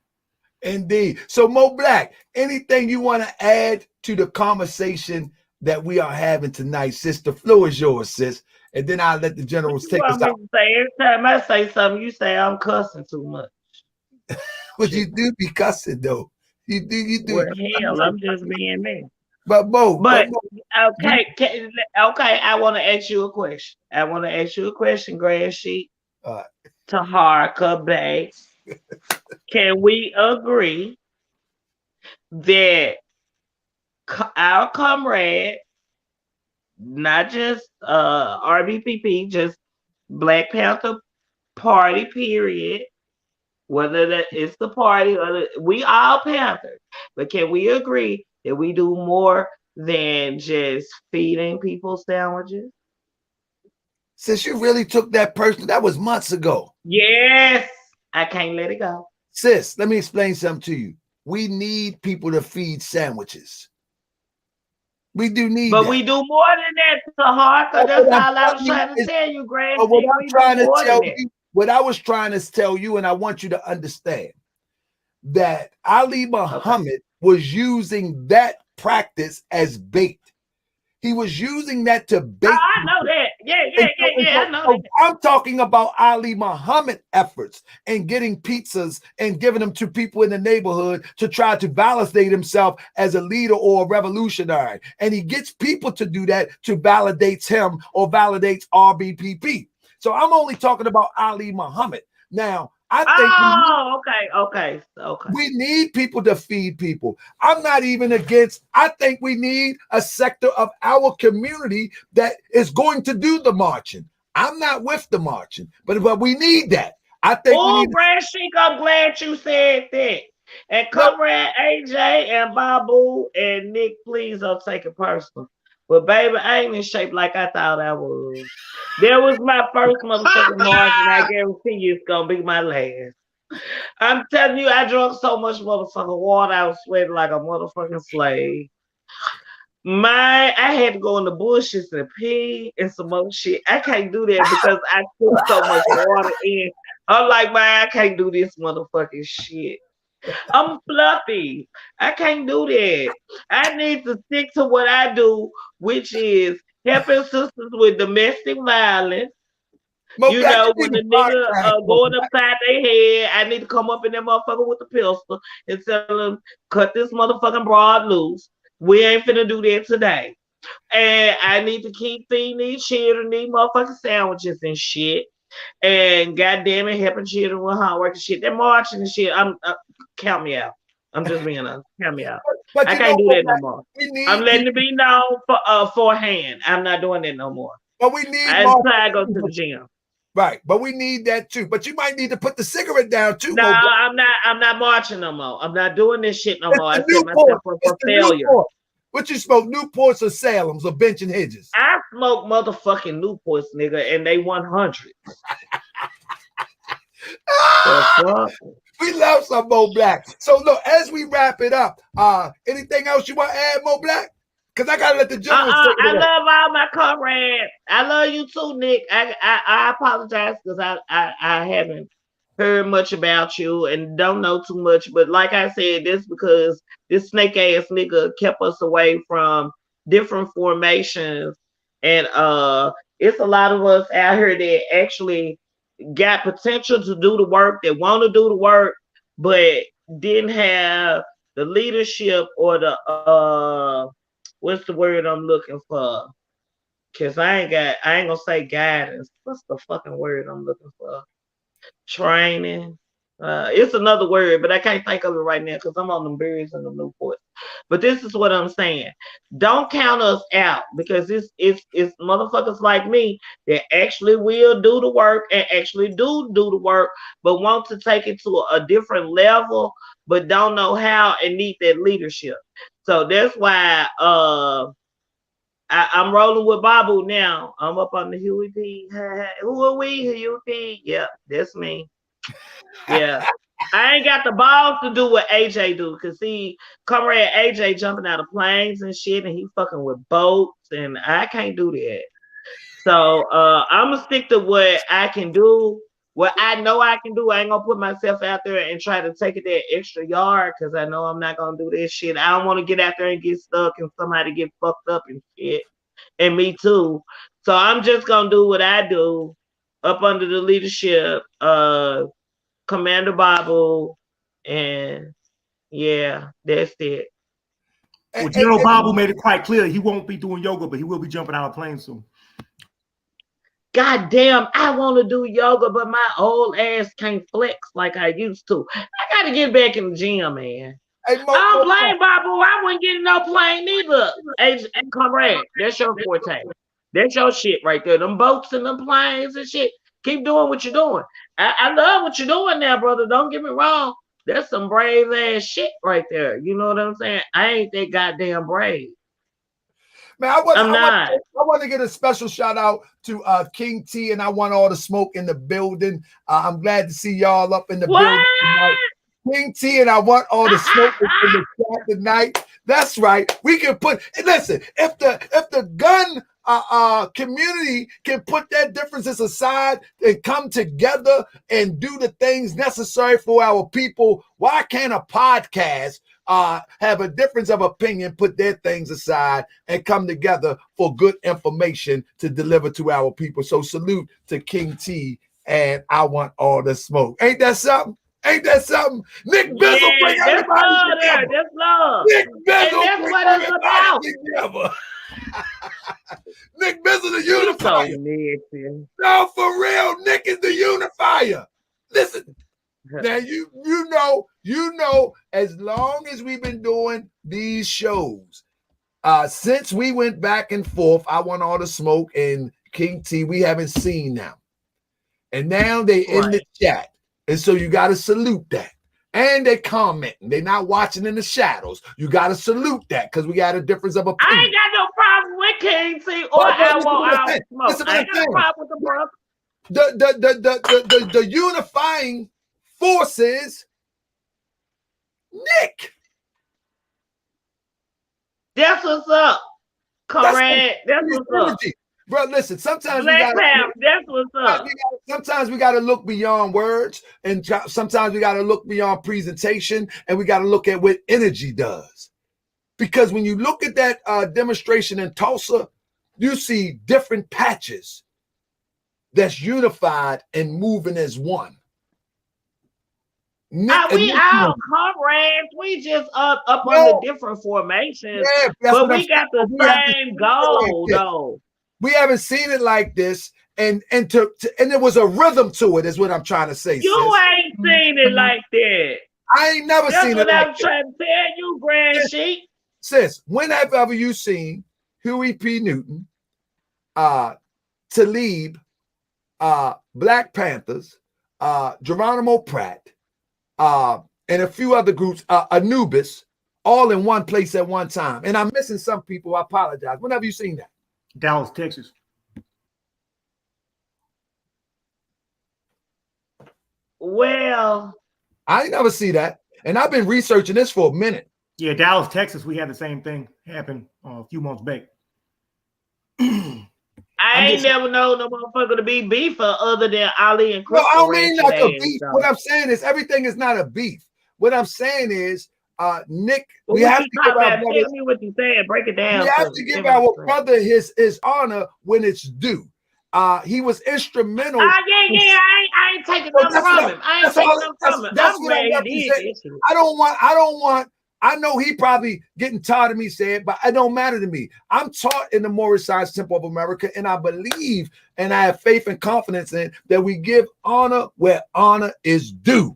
Indeed. So Mo Black, anything you want to add to the conversation that we are having tonight, sis? The floor is yours, sis. And then I'll let the generals take us out. Every time I say something, you say I'm cussing too much. But you do be cussing though. You do. Well, hell, I'm just being me. But okay, I want to ask you a question. Grand Sheet. Taharka Bay. Can we agree that our comrade, not just RBPP, just Black Panther Party, period, whether that it's the party or we all Panthers, but can we agree that we do more than just feeding people sandwiches? Since you really took that person, that was months ago. Yes, I can't let it go. Sis, let me explain something to you. We need people to feed sandwiches. We do need but that. We do more than that, Taharka. That's all I was trying to tell you, Grant. What I was trying to tell you, and I want you to understand that Ali Muhammad was using that practice as bait. He was using that to bait. I know that. Yeah. I know that. I'm talking about Ali Muhammad efforts and getting pizzas and giving them to people in the neighborhood to try to validate himself as a leader or a revolutionary. And he gets people to do that to validate him or validates RBPP. So I'm only talking about Ali Muhammad. Now, I think we need people to feed people. I'm not even against, I think we need a sector of our community that is going to do the marching. I'm not with the marching, but we need that. I think Brad Sheik, I'm glad you said that. And Comrade AJ and Babu and Nick, please don't take it personal. But baby, I ain't in shape like I thought I was. That was my first motherfucking march, and I guarantee you it's gonna be my last. I'm telling you, I drank so much motherfucking water, I was sweating like a motherfucking slave. I had to go in the bushes and pee and some other shit. I can't do that because I took so much water in. I'm like, I can't do this motherfucking shit. I'm fluffy. I can't do that. I need to stick to what I do, which is helping sisters with domestic violence. When the nigga going upside their head, I need to come up in that motherfucker with the pistol and tell them, cut this motherfucking broad loose. We ain't finna do that today. And I need to keep feeding these children these motherfucking sandwiches and shit. And goddamn it, helping children with homework and shit. They're marching and shit. Count me out. I'm just being honest. Count me out. But I you can't know do that no what? more. We need I'm letting people- it be known for forehand. I'm not doing that no more. But we need I more. try to go to the gym. Right, but we need that too. But you might need to put the cigarette down too. No, Mo Black. I'm not marching no more. I'm not doing this shit no more. I It's the set myself Newport. up for It's the failure. Newport. What you smoke? Newports or Salem's or Bench and Hedges? I smoke motherfucking Newports, nigga, and they 100. We love some Mo Black. So look, as we wrap it up, anything else you want to add, Mo Black? Because I gotta let the gentleman. I love all my comrades. I love you too, Nick. I apologize because I haven't heard much about you and don't know too much. But like I said, this because this snake ass nigga kept us away from different formations. And it's a lot of us out here that actually got potential to do the work, that want to do the work, but didn't have the leadership or the what's the word I'm looking for? Cause I ain't gonna say guidance. What's the fucking word I'm looking for? Training. It's another word, but I can't think of it right now because I'm on them berries and the Newports. But this is what I'm saying. Don't count us out because it's motherfuckers like me that actually will do the work and actually do the work, but want to take it to a different level, but don't know how and need that leadership. So that's why I'm rolling with Babu now. I'm up on the Huey P. Who are we? Huey P. Yep, that's me. Yeah. I ain't got the balls to do what AJ do, cause see, comrade AJ jumping out of planes and shit, and he fucking with boats, and I can't do that. So I'm gonna stick to what I can do, what I know I can do. I ain't gonna put myself out there and try to take it that extra yard, cause I know I'm not gonna do this shit. I don't want to get out there and get stuck and somebody get fucked up and shit, and me too. So I'm just gonna do what I do, up under the leadership of Commander Babu, and yeah, that's it. Well, General Babu made it quite clear he won't be doing yoga, but he will be jumping out of planes soon. God damn, I want to do yoga, but my old ass can't flex like I used to. I got to get back in the gym, man. Hey, I don't blame Babu. I wouldn't get in no plane neither. Hey, comrade, that's your forte. That's your shit right there. Them boats and them planes and shit. Keep doing what you're doing. I love what you're doing now, brother. Don't get me wrong. That's some brave ass shit right there. You know what I'm saying? I ain't that goddamn brave. Man, I want to get a special shout out to King T, and I want all the smoke in the building. I'm glad to see y'all up in the building tonight. King T, and I want all the smoke in the chat tonight. That's right. We can put. Listen, if the gun community can put their differences aside and come together and do the things necessary for our people, why can't a podcast have a difference of opinion, put their things aside, and come together for good information to deliver to our people? So salute to King T, and I want all the smoke. Ain't that something? Ain't that something? Nick Bezzel, bring everybody together. That's love. Nick Bezzel, that's what it's about. Together. Nick Bezzel, the unifier. So no, for real, Nick is the unifier. Listen, now you know, as long as we've been doing these shows, since we went back and forth, I want all the smoke and King T, we haven't seen them. And now they in the chat. And so you got to salute that. And they commenting. They're not watching in the shadows. You got to salute that because we got a difference of opinion. I ain't got no problem with King T or I want our smoke. I ain't got no problem with the brother. The unifying forces, Nick. That's what's up, comrade. That's what's up. Bro, listen, sometimes that's what's up. Sometimes we got to look beyond words, and sometimes we got to look beyond presentation, and we got to look at what energy does. Because when you look at that demonstration in Tulsa, you see different patches that's unified and moving as one. We all comrades. We just up under different formations, but we got the same goal, though. We haven't seen it like this, and there was a rhythm to it, is what I'm trying to say. You ain't seen it like that. I ain't never seen it like that. That's what I'm trying to tell you, Grand Sheik. Sis, when have ever you seen Huey P. Newton, Talib, Black Panthers, Geronimo Pratt, and a few other groups, Anubis, all in one place at one time? And I'm missing some people. I apologize. When have you seen that? Dallas, Texas. Well, I ain't never see that, and I've been researching this for a minute. Yeah, Dallas, Texas. We had the same thing happen a few months back. I ain't never known no motherfucker to be beefer other than Ali and Chris. No, I don't mean like a beef. What I'm saying is everything is not a beef. What I'm saying is, Nick, we have to give our brother. Tell me what you saying. Break it down. We have to give our brother his honor when it's due. He was instrumental. Yeah. I ain't taking nothing from him. I ain't taking nothing from him. That's what I'm representing. I don't want. I know he probably getting tired of me saying, but it don't matter to me. I'm taught in the Moorish Science Temple of America, and I believe and I have faith and confidence in that we give honor where honor is due.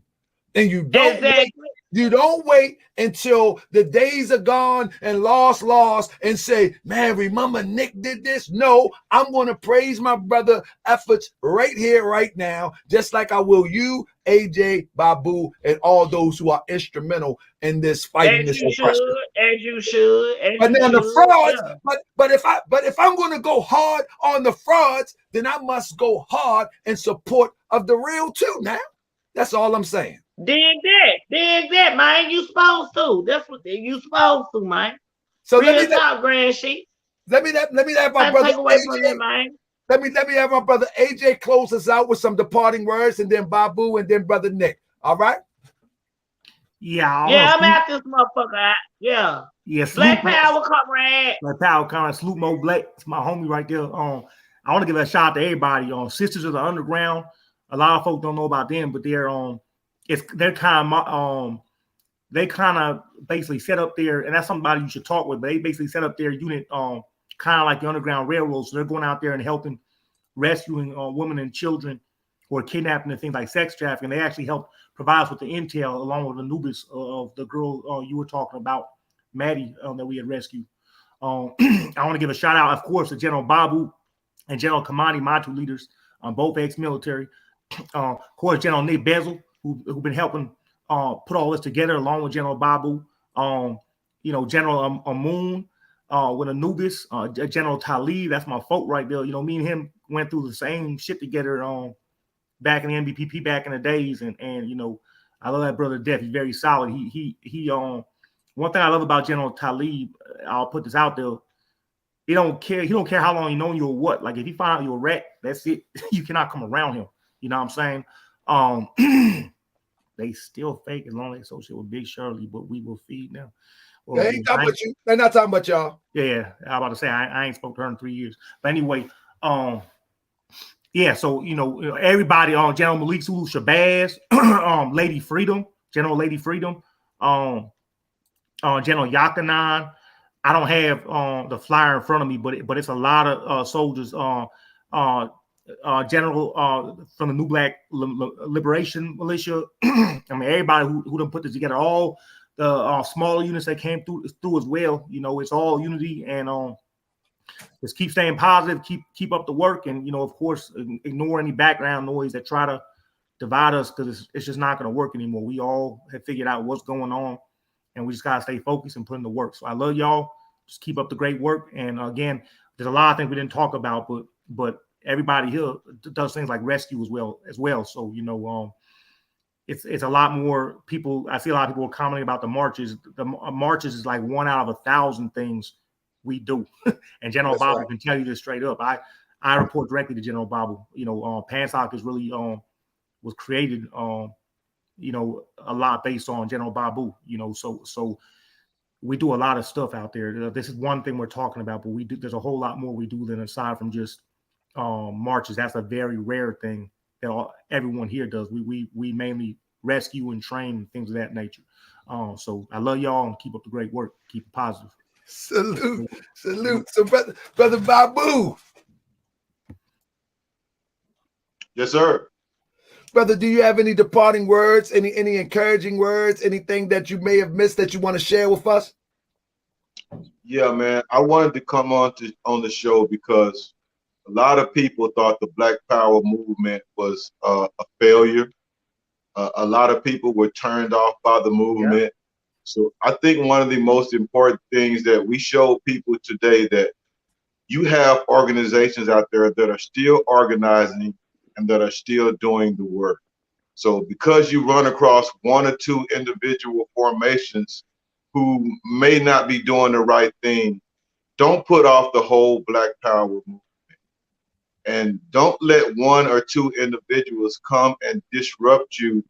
And you don't wait until the days are gone and lost and say, man, remember Nick did this? No, I'm going to praise my brother efforts right here, right now, just like I will you, AJ, Babu, and all those who are instrumental in this fight. As you should. But then the frauds, yeah. but if I'm going to go hard on the frauds, then I must go hard in support of the real too. Now, that's all I'm saying. Dig that, man. You supposed to. That's what you supposed to, man. So let me talk, Grand Sheik. Let me have my brother AJ. Let me have my brother AJ close us out with some departing words, and then Babu, and then brother Nick. All right? Yeah. I'm at this motherfucker. Yeah. Black Power comrade. Black Power comrade. Salute Mo Black. It's my homie right there. I want to give a shout out to everybody. Sisters of the Underground. A lot of folks don't know about them, but they're they're kind of basically set up there, and that's somebody you should talk with. But they basically set up their unit, kind of like the Underground Railroad. So they're going out there and helping, rescuing women and children who are kidnapping and things like sex trafficking. They actually help provide us with the intel, along with Anubis of the girl you were talking about, Maddie, that we had rescued. I want to give a shout out, of course, to General Babu and General Kamani, my two leaders, both ex-military. Of course, General Nick Bezzel, who've been helping put all this together, along with General Babu, General Amun with Anubis, General Talib, that's my folk right there. Me and him went through the same shit together back in the NBPP back in the days, and I love that brother to death. He's very solid. He one thing I love about General Talib, I'll put this out there, he don't care how long he known you or what. Like, if he find out you're a rat, that's it. You cannot come around him. You know what I'm saying? They still fake as long as they associate with Big Shirley, but we will feed them. Well, they ain't talking about you. They're not talking about y'all. Yeah, I'm about to say I ain't spoke to her in 3 years. But anyway, yeah. So everybody on General Malik Sulu Shabazz, Lady Freedom, General Lady Freedom, General Yakanan. I don't have the flyer in front of me, but it's a lot of soldiers. General from the New Black Liberation Militia. I mean, everybody who done put this together, all the smaller units that came through as well. It's all unity, and just keep staying positive, keep up the work, and of course, ignore any background noise that try to divide us, because it's just not going to work anymore. We all have figured out what's going on, and we just gotta stay focused and put in the work. So I love y'all. Just keep up the great work. And again, there's a lot of things we didn't talk about, but everybody here does things like rescue as well. So, it's a lot more people. I see a lot of people commenting about the marches. The marches is like 1 out of 1,000 things we do. And General That's Babu right. can tell you this straight up. I report directly to General Babu. PANSOC is really was created a lot based on General Babu. So we do a lot of stuff out there. This is one thing we're talking about, but there's a whole lot more we do than aside from just marches. That's a very rare thing that everyone here does. We mainly rescue and train and things of that nature. So I love y'all and keep up the great work. Keep it positive. Salute. So brother Babu. Yes, sir. Brother, do you have any departing words, any encouraging words, anything that you may have missed that you want to share with us? Yeah, man. I wanted to come on the show because a lot of people thought the Black Power movement was a failure. A lot of people were turned off by the movement. Yeah. So I think one of the most important things that we show people today, that you have organizations out there that are still organizing and that are still doing the work. So because you run across one or two individual formations who may not be doing the right thing, don't put off the whole Black Power movement. And don't let one or two individuals come and disrupt you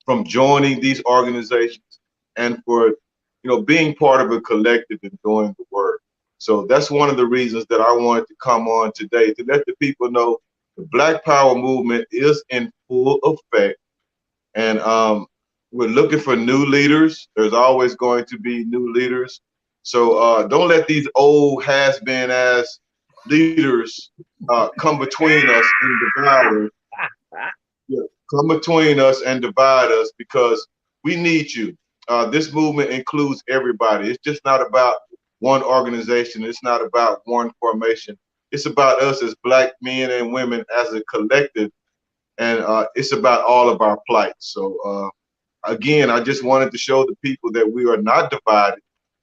from joining these organizations and for being part of a collective and doing the work. So that's one of the reasons that I wanted to come on today, to let the people know the Black Power movement is in full effect. And we're looking for new leaders. There's always going to be new leaders. So don't let these old has-been ass leaders come between us and divide us. Yeah, come between us and divide us, because we need you. This movement includes everybody. It's just not about one organization. It's not about one formation. It's about us as Black men and women as a collective, and it's about all of our plight. So again, I just wanted to show the people that we are not divided,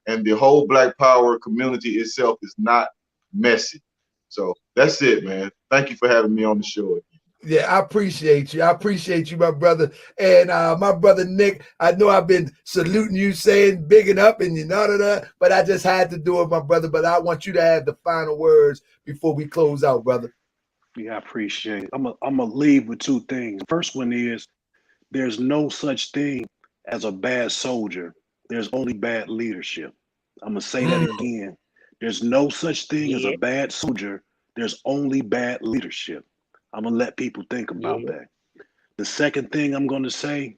and the whole Black Power community itself is not messy. So that's it, man. Thank you for having me on the show. Yeah, I appreciate you. I appreciate you, my brother. And my brother Nick, I know I've been saluting you, saying bigging up and but I just had to do it, my brother. But I want you to have the final words before we close out, brother. Yeah, I appreciate it. I'm gonna leave with two things. First one is, there's no such thing as a bad soldier. There's only bad leadership. I'm gonna say that again. There's no such thing as a bad soldier. There's only bad leadership. I'm gonna let people think about that. The second thing I'm gonna say,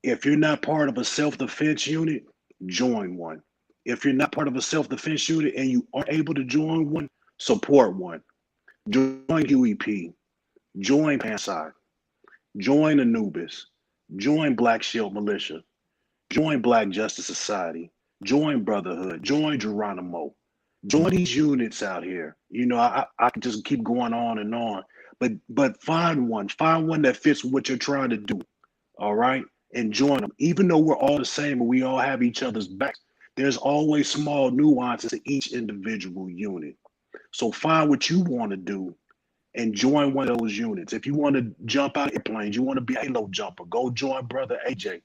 if you're not part of a self-defense unit, join one. If you're not part of a self-defense unit and you aren't able to join one, support one. Join UEP, join Pansai, join Anubis, join Black Shield Militia, join Black Justice Society, join Brotherhood, join Geronimo. Join these units out here. I can just keep going on and on. But find one that fits what you're trying to do, all right? And join them. Even though we're all the same and we all have each other's backs, there's always small nuances to each individual unit. So find what you want to do and join one of those units. If you want to jump out of airplanes, you want to be a halo jumper, go join Brother AJ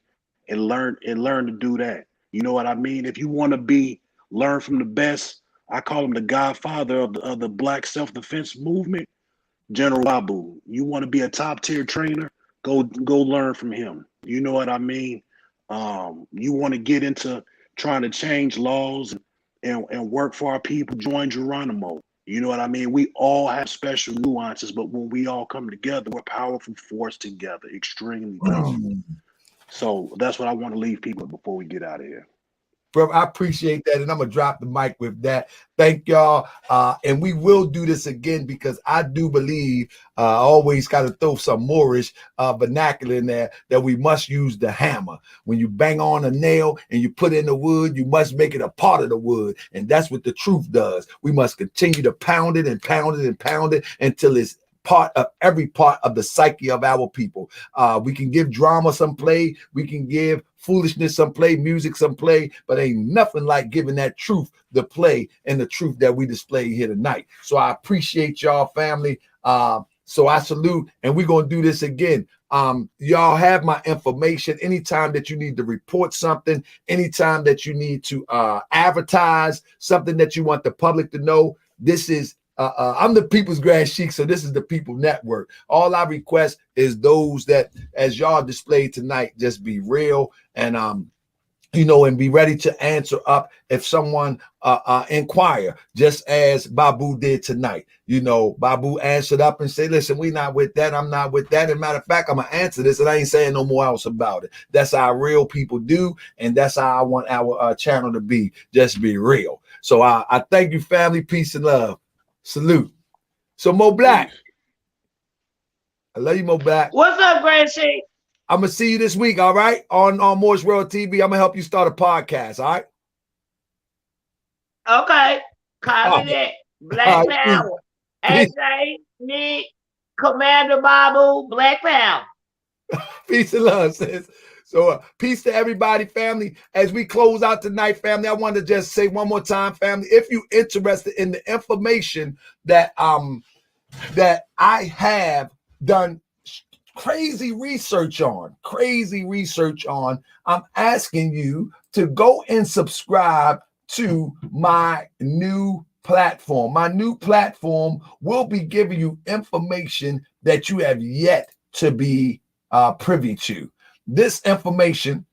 and learn to do that. You know what I mean? If you want to learn from the best, I call him the godfather of the Black self-defense movement, General Babu. You want to be a top tier trainer, go learn from him. You know what I mean? You want to get into trying to change laws and work for our people, join Geronimo. You know what I mean? We all have special nuances, but when we all come together, we're a powerful force together, extremely powerful. So that's what I want to leave people before we get out of here. Bro, I appreciate that, and I'm gonna drop the mic with that. Thank y'all, and we will do this again, because I do believe I always got to throw some Moorish vernacular in there, that we must use the hammer. When you bang on a nail and you put in the wood, you must make it a part of the wood, and that's what the truth does. We must continue to pound it and pound it and pound it until it's every part of the psyche of our people. We can give drama some play, we can give foolishness some play, music some play, but ain't nothing like giving that truth the play and the truth that we display here tonight. So I appreciate y'all, family. So I salute, and we're gonna do this again. Y'all have my information. Anytime that you need to report something, anytime that you need to advertise something that you want the public to know, this is I'm the People's Grand Sheik, so this is the People Network. All I request is those that, as y'all displayed tonight, just be real and and be ready to answer up if someone inquire, just as Babu did tonight. Babu answered up and said, listen, we not with that. I'm not with that. And matter of fact, I'm going to answer this and I ain't saying no more else about it. That's how real people do. And that's how I want our channel to be. Just be real. So I thank you, family. Peace and love. Salute. So Mo Black. I love you, Mo Black. What's up, Grand Sheik? I'm going to see you this week, all right? On Moorish World TV. I'm going to help you start a podcast, all right? Okay. Copy that. Black Power. AJ, Nick, Commander Babu, Black Power. Peace and love, sis. So peace to everybody, family. As we close out tonight, family, I want to just say one more time, family, if you're interested in the information that I have done crazy research on, I'm asking you to go and subscribe to my new platform. My new platform will be giving you information that you have yet to be privy to. This information,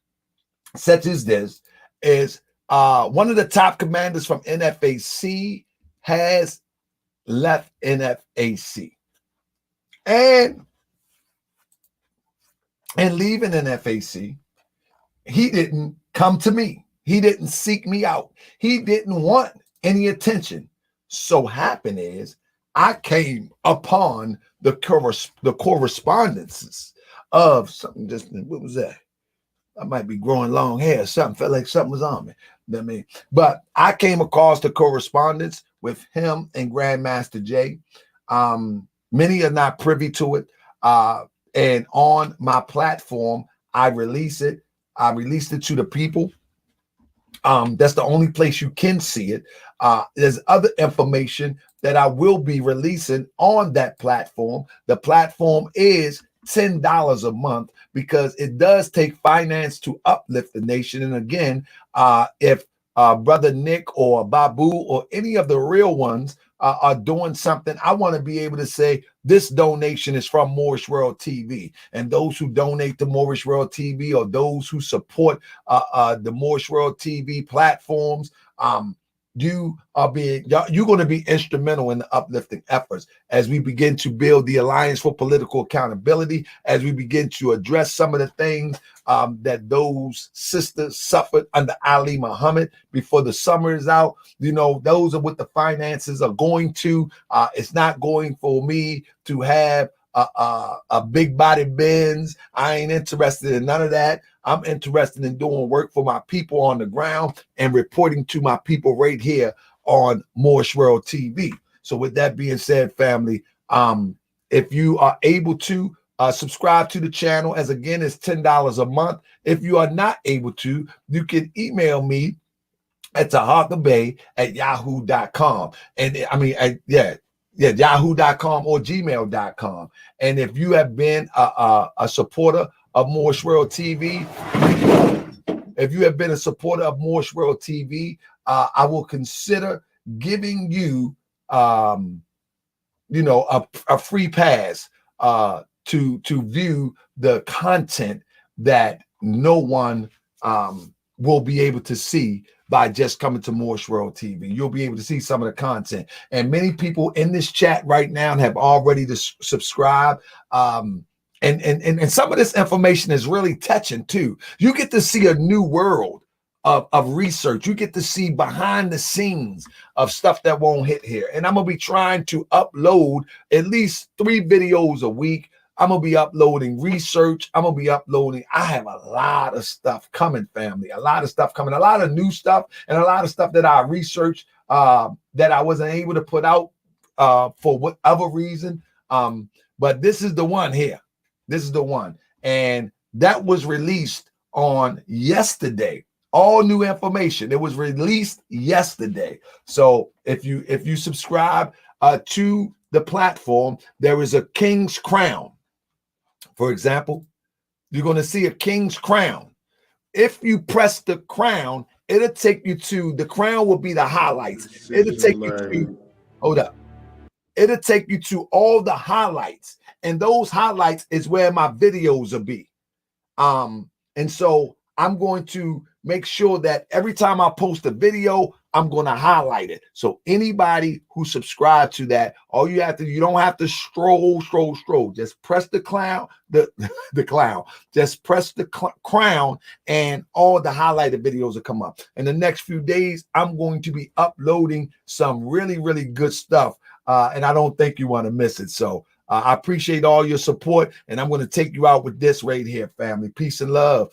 such as this, is one of the top commanders from NFAC has left NFAC. And leaving NFAC, he didn't come to me. He didn't seek me out. He didn't want any attention. So happen is I came upon the correspondences of something. Just what was that? I might be growing long hair. Something felt like something was on me. But I came across the correspondence with him and Grandmaster Jay. Many are not privy to it. And on my platform, I release it. I released it to the people. That's the only place you can see it. There's other information that I will be releasing on that platform. The platform is $10 a month because it does take finance to uplift the nation. And again, if Brother Nick or Babu or any of the real ones are doing something, I want to be able to say this donation is from Moorish World TV. And those who donate to Moorish World TV or those who support the Moorish World TV platforms, you're going to be instrumental in the uplifting efforts as we begin to build the Alliance for Political Accountability, as we begin to address some of the things that those sisters suffered under Ali Muhammad before the summer is out. Those are what the finances are going to. It's not going for me to have a big body Benz. I ain't interested in none of that. I'm interested in doing work for my people on the ground and reporting to my people right here on Moorish World TV. So with that being said, family, if you are able to subscribe to the channel, as again, it's $10 a month. If you are not able to, you can email me at tahakabay@yahoo.com. And yahoo.com or gmail.com. And if you have been a supporter of Moorish World TV, I will consider giving you, a free pass to view the content that no one will be able to see by just coming to Moorish World TV. You'll be able to see some of the content. And many people in this chat right now have already subscribed. And some of this information is really touching too. You get to see a new world of research. You get to see behind the scenes of stuff that won't hit here. And I'm going to be trying to upload at least 3 videos a week. I'm going to be uploading research. I have a lot of stuff coming, family. A lot of stuff coming. A lot of new stuff and a lot of stuff that I researched that I wasn't able to put out for whatever reason. But this is the one here. This is the one. And that was released on yesterday. All new information. It was released yesterday. So if you subscribe to the platform, there is a king's crown. For example, you're going to see a king's crown. If you press the crown, it'll take you to, the crown will be the highlights. It'll take you to, hold up. It'll take you to all the highlights. And those highlights is where my videos will be. And so I'm going to make sure that every time I post a video, I'm going to highlight it. So anybody who subscribed to that, all you have to, you don't have to scroll. Just press the clown, the clown. Just press the crown and all the highlighted videos will come up. In the next few days, I'm going to be uploading some really, really good stuff. And I don't think you want to miss it. So I appreciate all your support. And I'm going to take you out with this right here, family. Peace and love.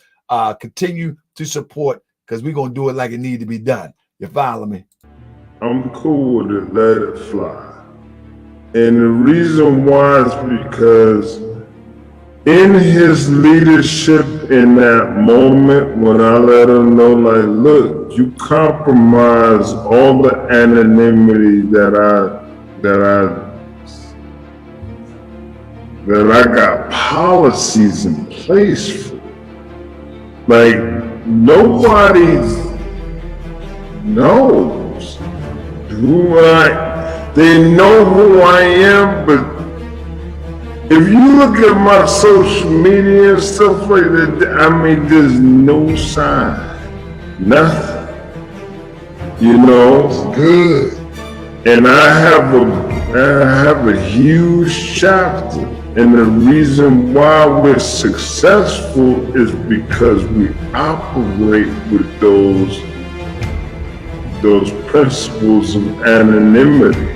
Continue to support because we're going to do it like it needs to be done. You follow me? I'm cool with it. Let it fly. And the reason why is because in his leadership in that moment, when I let him know, like, look, you compromise all the anonymity that I got policies in place for. Like, nobody knows they know who I am, but if you look at my social media and stuff like that, I mean, there's no sign, nothing, you know. It's good. And I have a huge chapter, and the reason why we're successful is because we operate with those principles of anonymity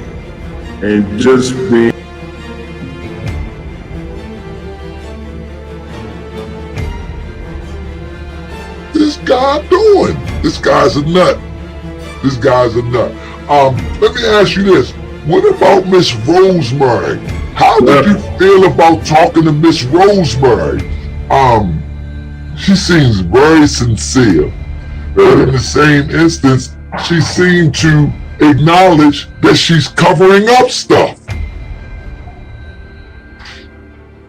and just being. This guy doing? This guy's a nut. This guy's a nut. Let me ask you this. What about Miss Rosemary? How did you feel about talking to Miss Rosemary? She seems very sincere. But in the same instance, she seemed to acknowledge that she's covering up stuff.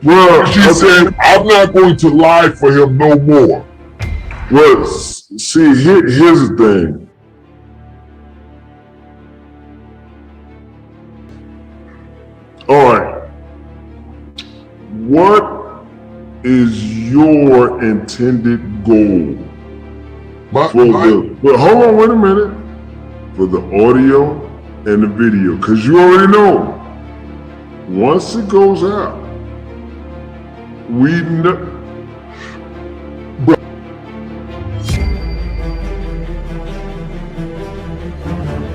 Well, she said, I'm not going to lie for him no more. Well, see, here's the thing. All right. What is your intended goal? But hold on, wait a minute. For the audio and the video, because you already know. Once it goes out, we know.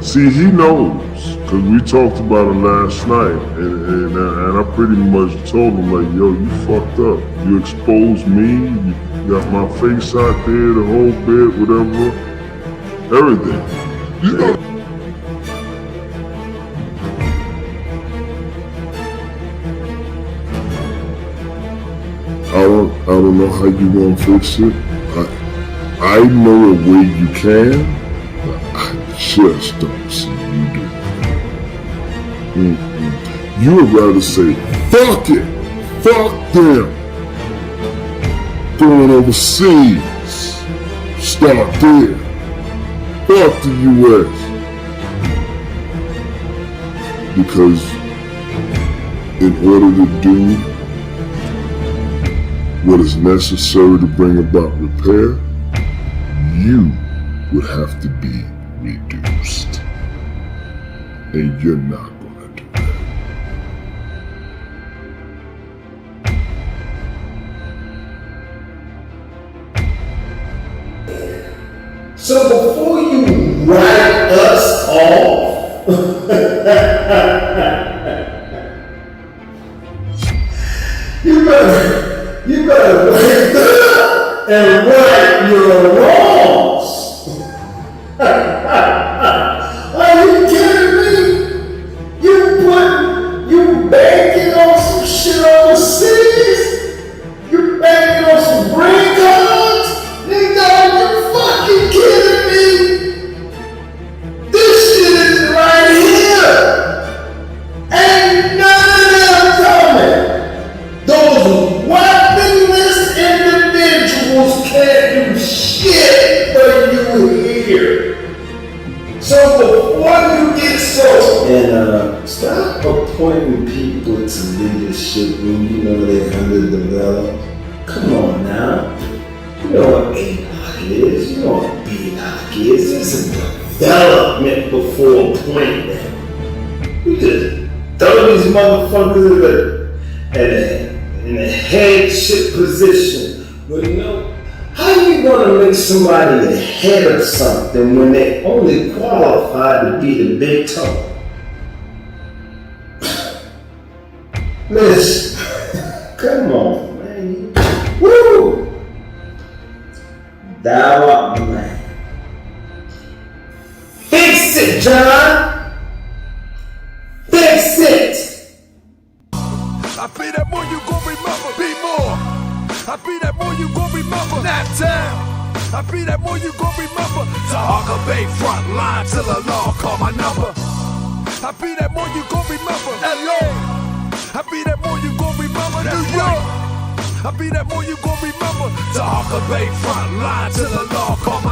See, he knows, because we talked about it last night, and I pretty much told him, like, yo, you fucked up. You exposed me, you got my face out there, the whole bit, whatever, everything. You know. I don't know how you gonna fix it. I know a way you can, but I just don't see you do it. You would rather say, fuck it, fuck them, going overseas, start there, fuck the US, because in order to do what is necessary to bring about repair, you would have to be reduced. And you're not gonna do that. So before you write us off, you better wake up and right your wrongs. Are you kidding me? You banking on some shit overseas? You banking on some green cards? Nigga, are you fucking kidding me? This shit is right here. Ain't none of them coming. Those weaponless individuals can't do shit for you here. So before you get so... And stop appointing people to leadership when you know they're underdeveloped. Come on now. You know, ain't kids. You don't beat our kids. It's a development before appointment. You just throw these motherfuckers in a headship position. Well, you know, how you gonna make somebody the head of something when they only qualified to be the big toe? Listen, come on, man. Woo! Thou art the man. Fix it, John! Fix it! I be that boy you gon' remember, be more. I be that boy you gon' remember, Nap Town. I be that boy you gon' remember, Tahaka Bay front line till the law call my number. I be that boy you gon' remember, LA. I be that boy you gon' remember, New York. I be that boy you gon' remember, Tahaka Bay front line till the law call my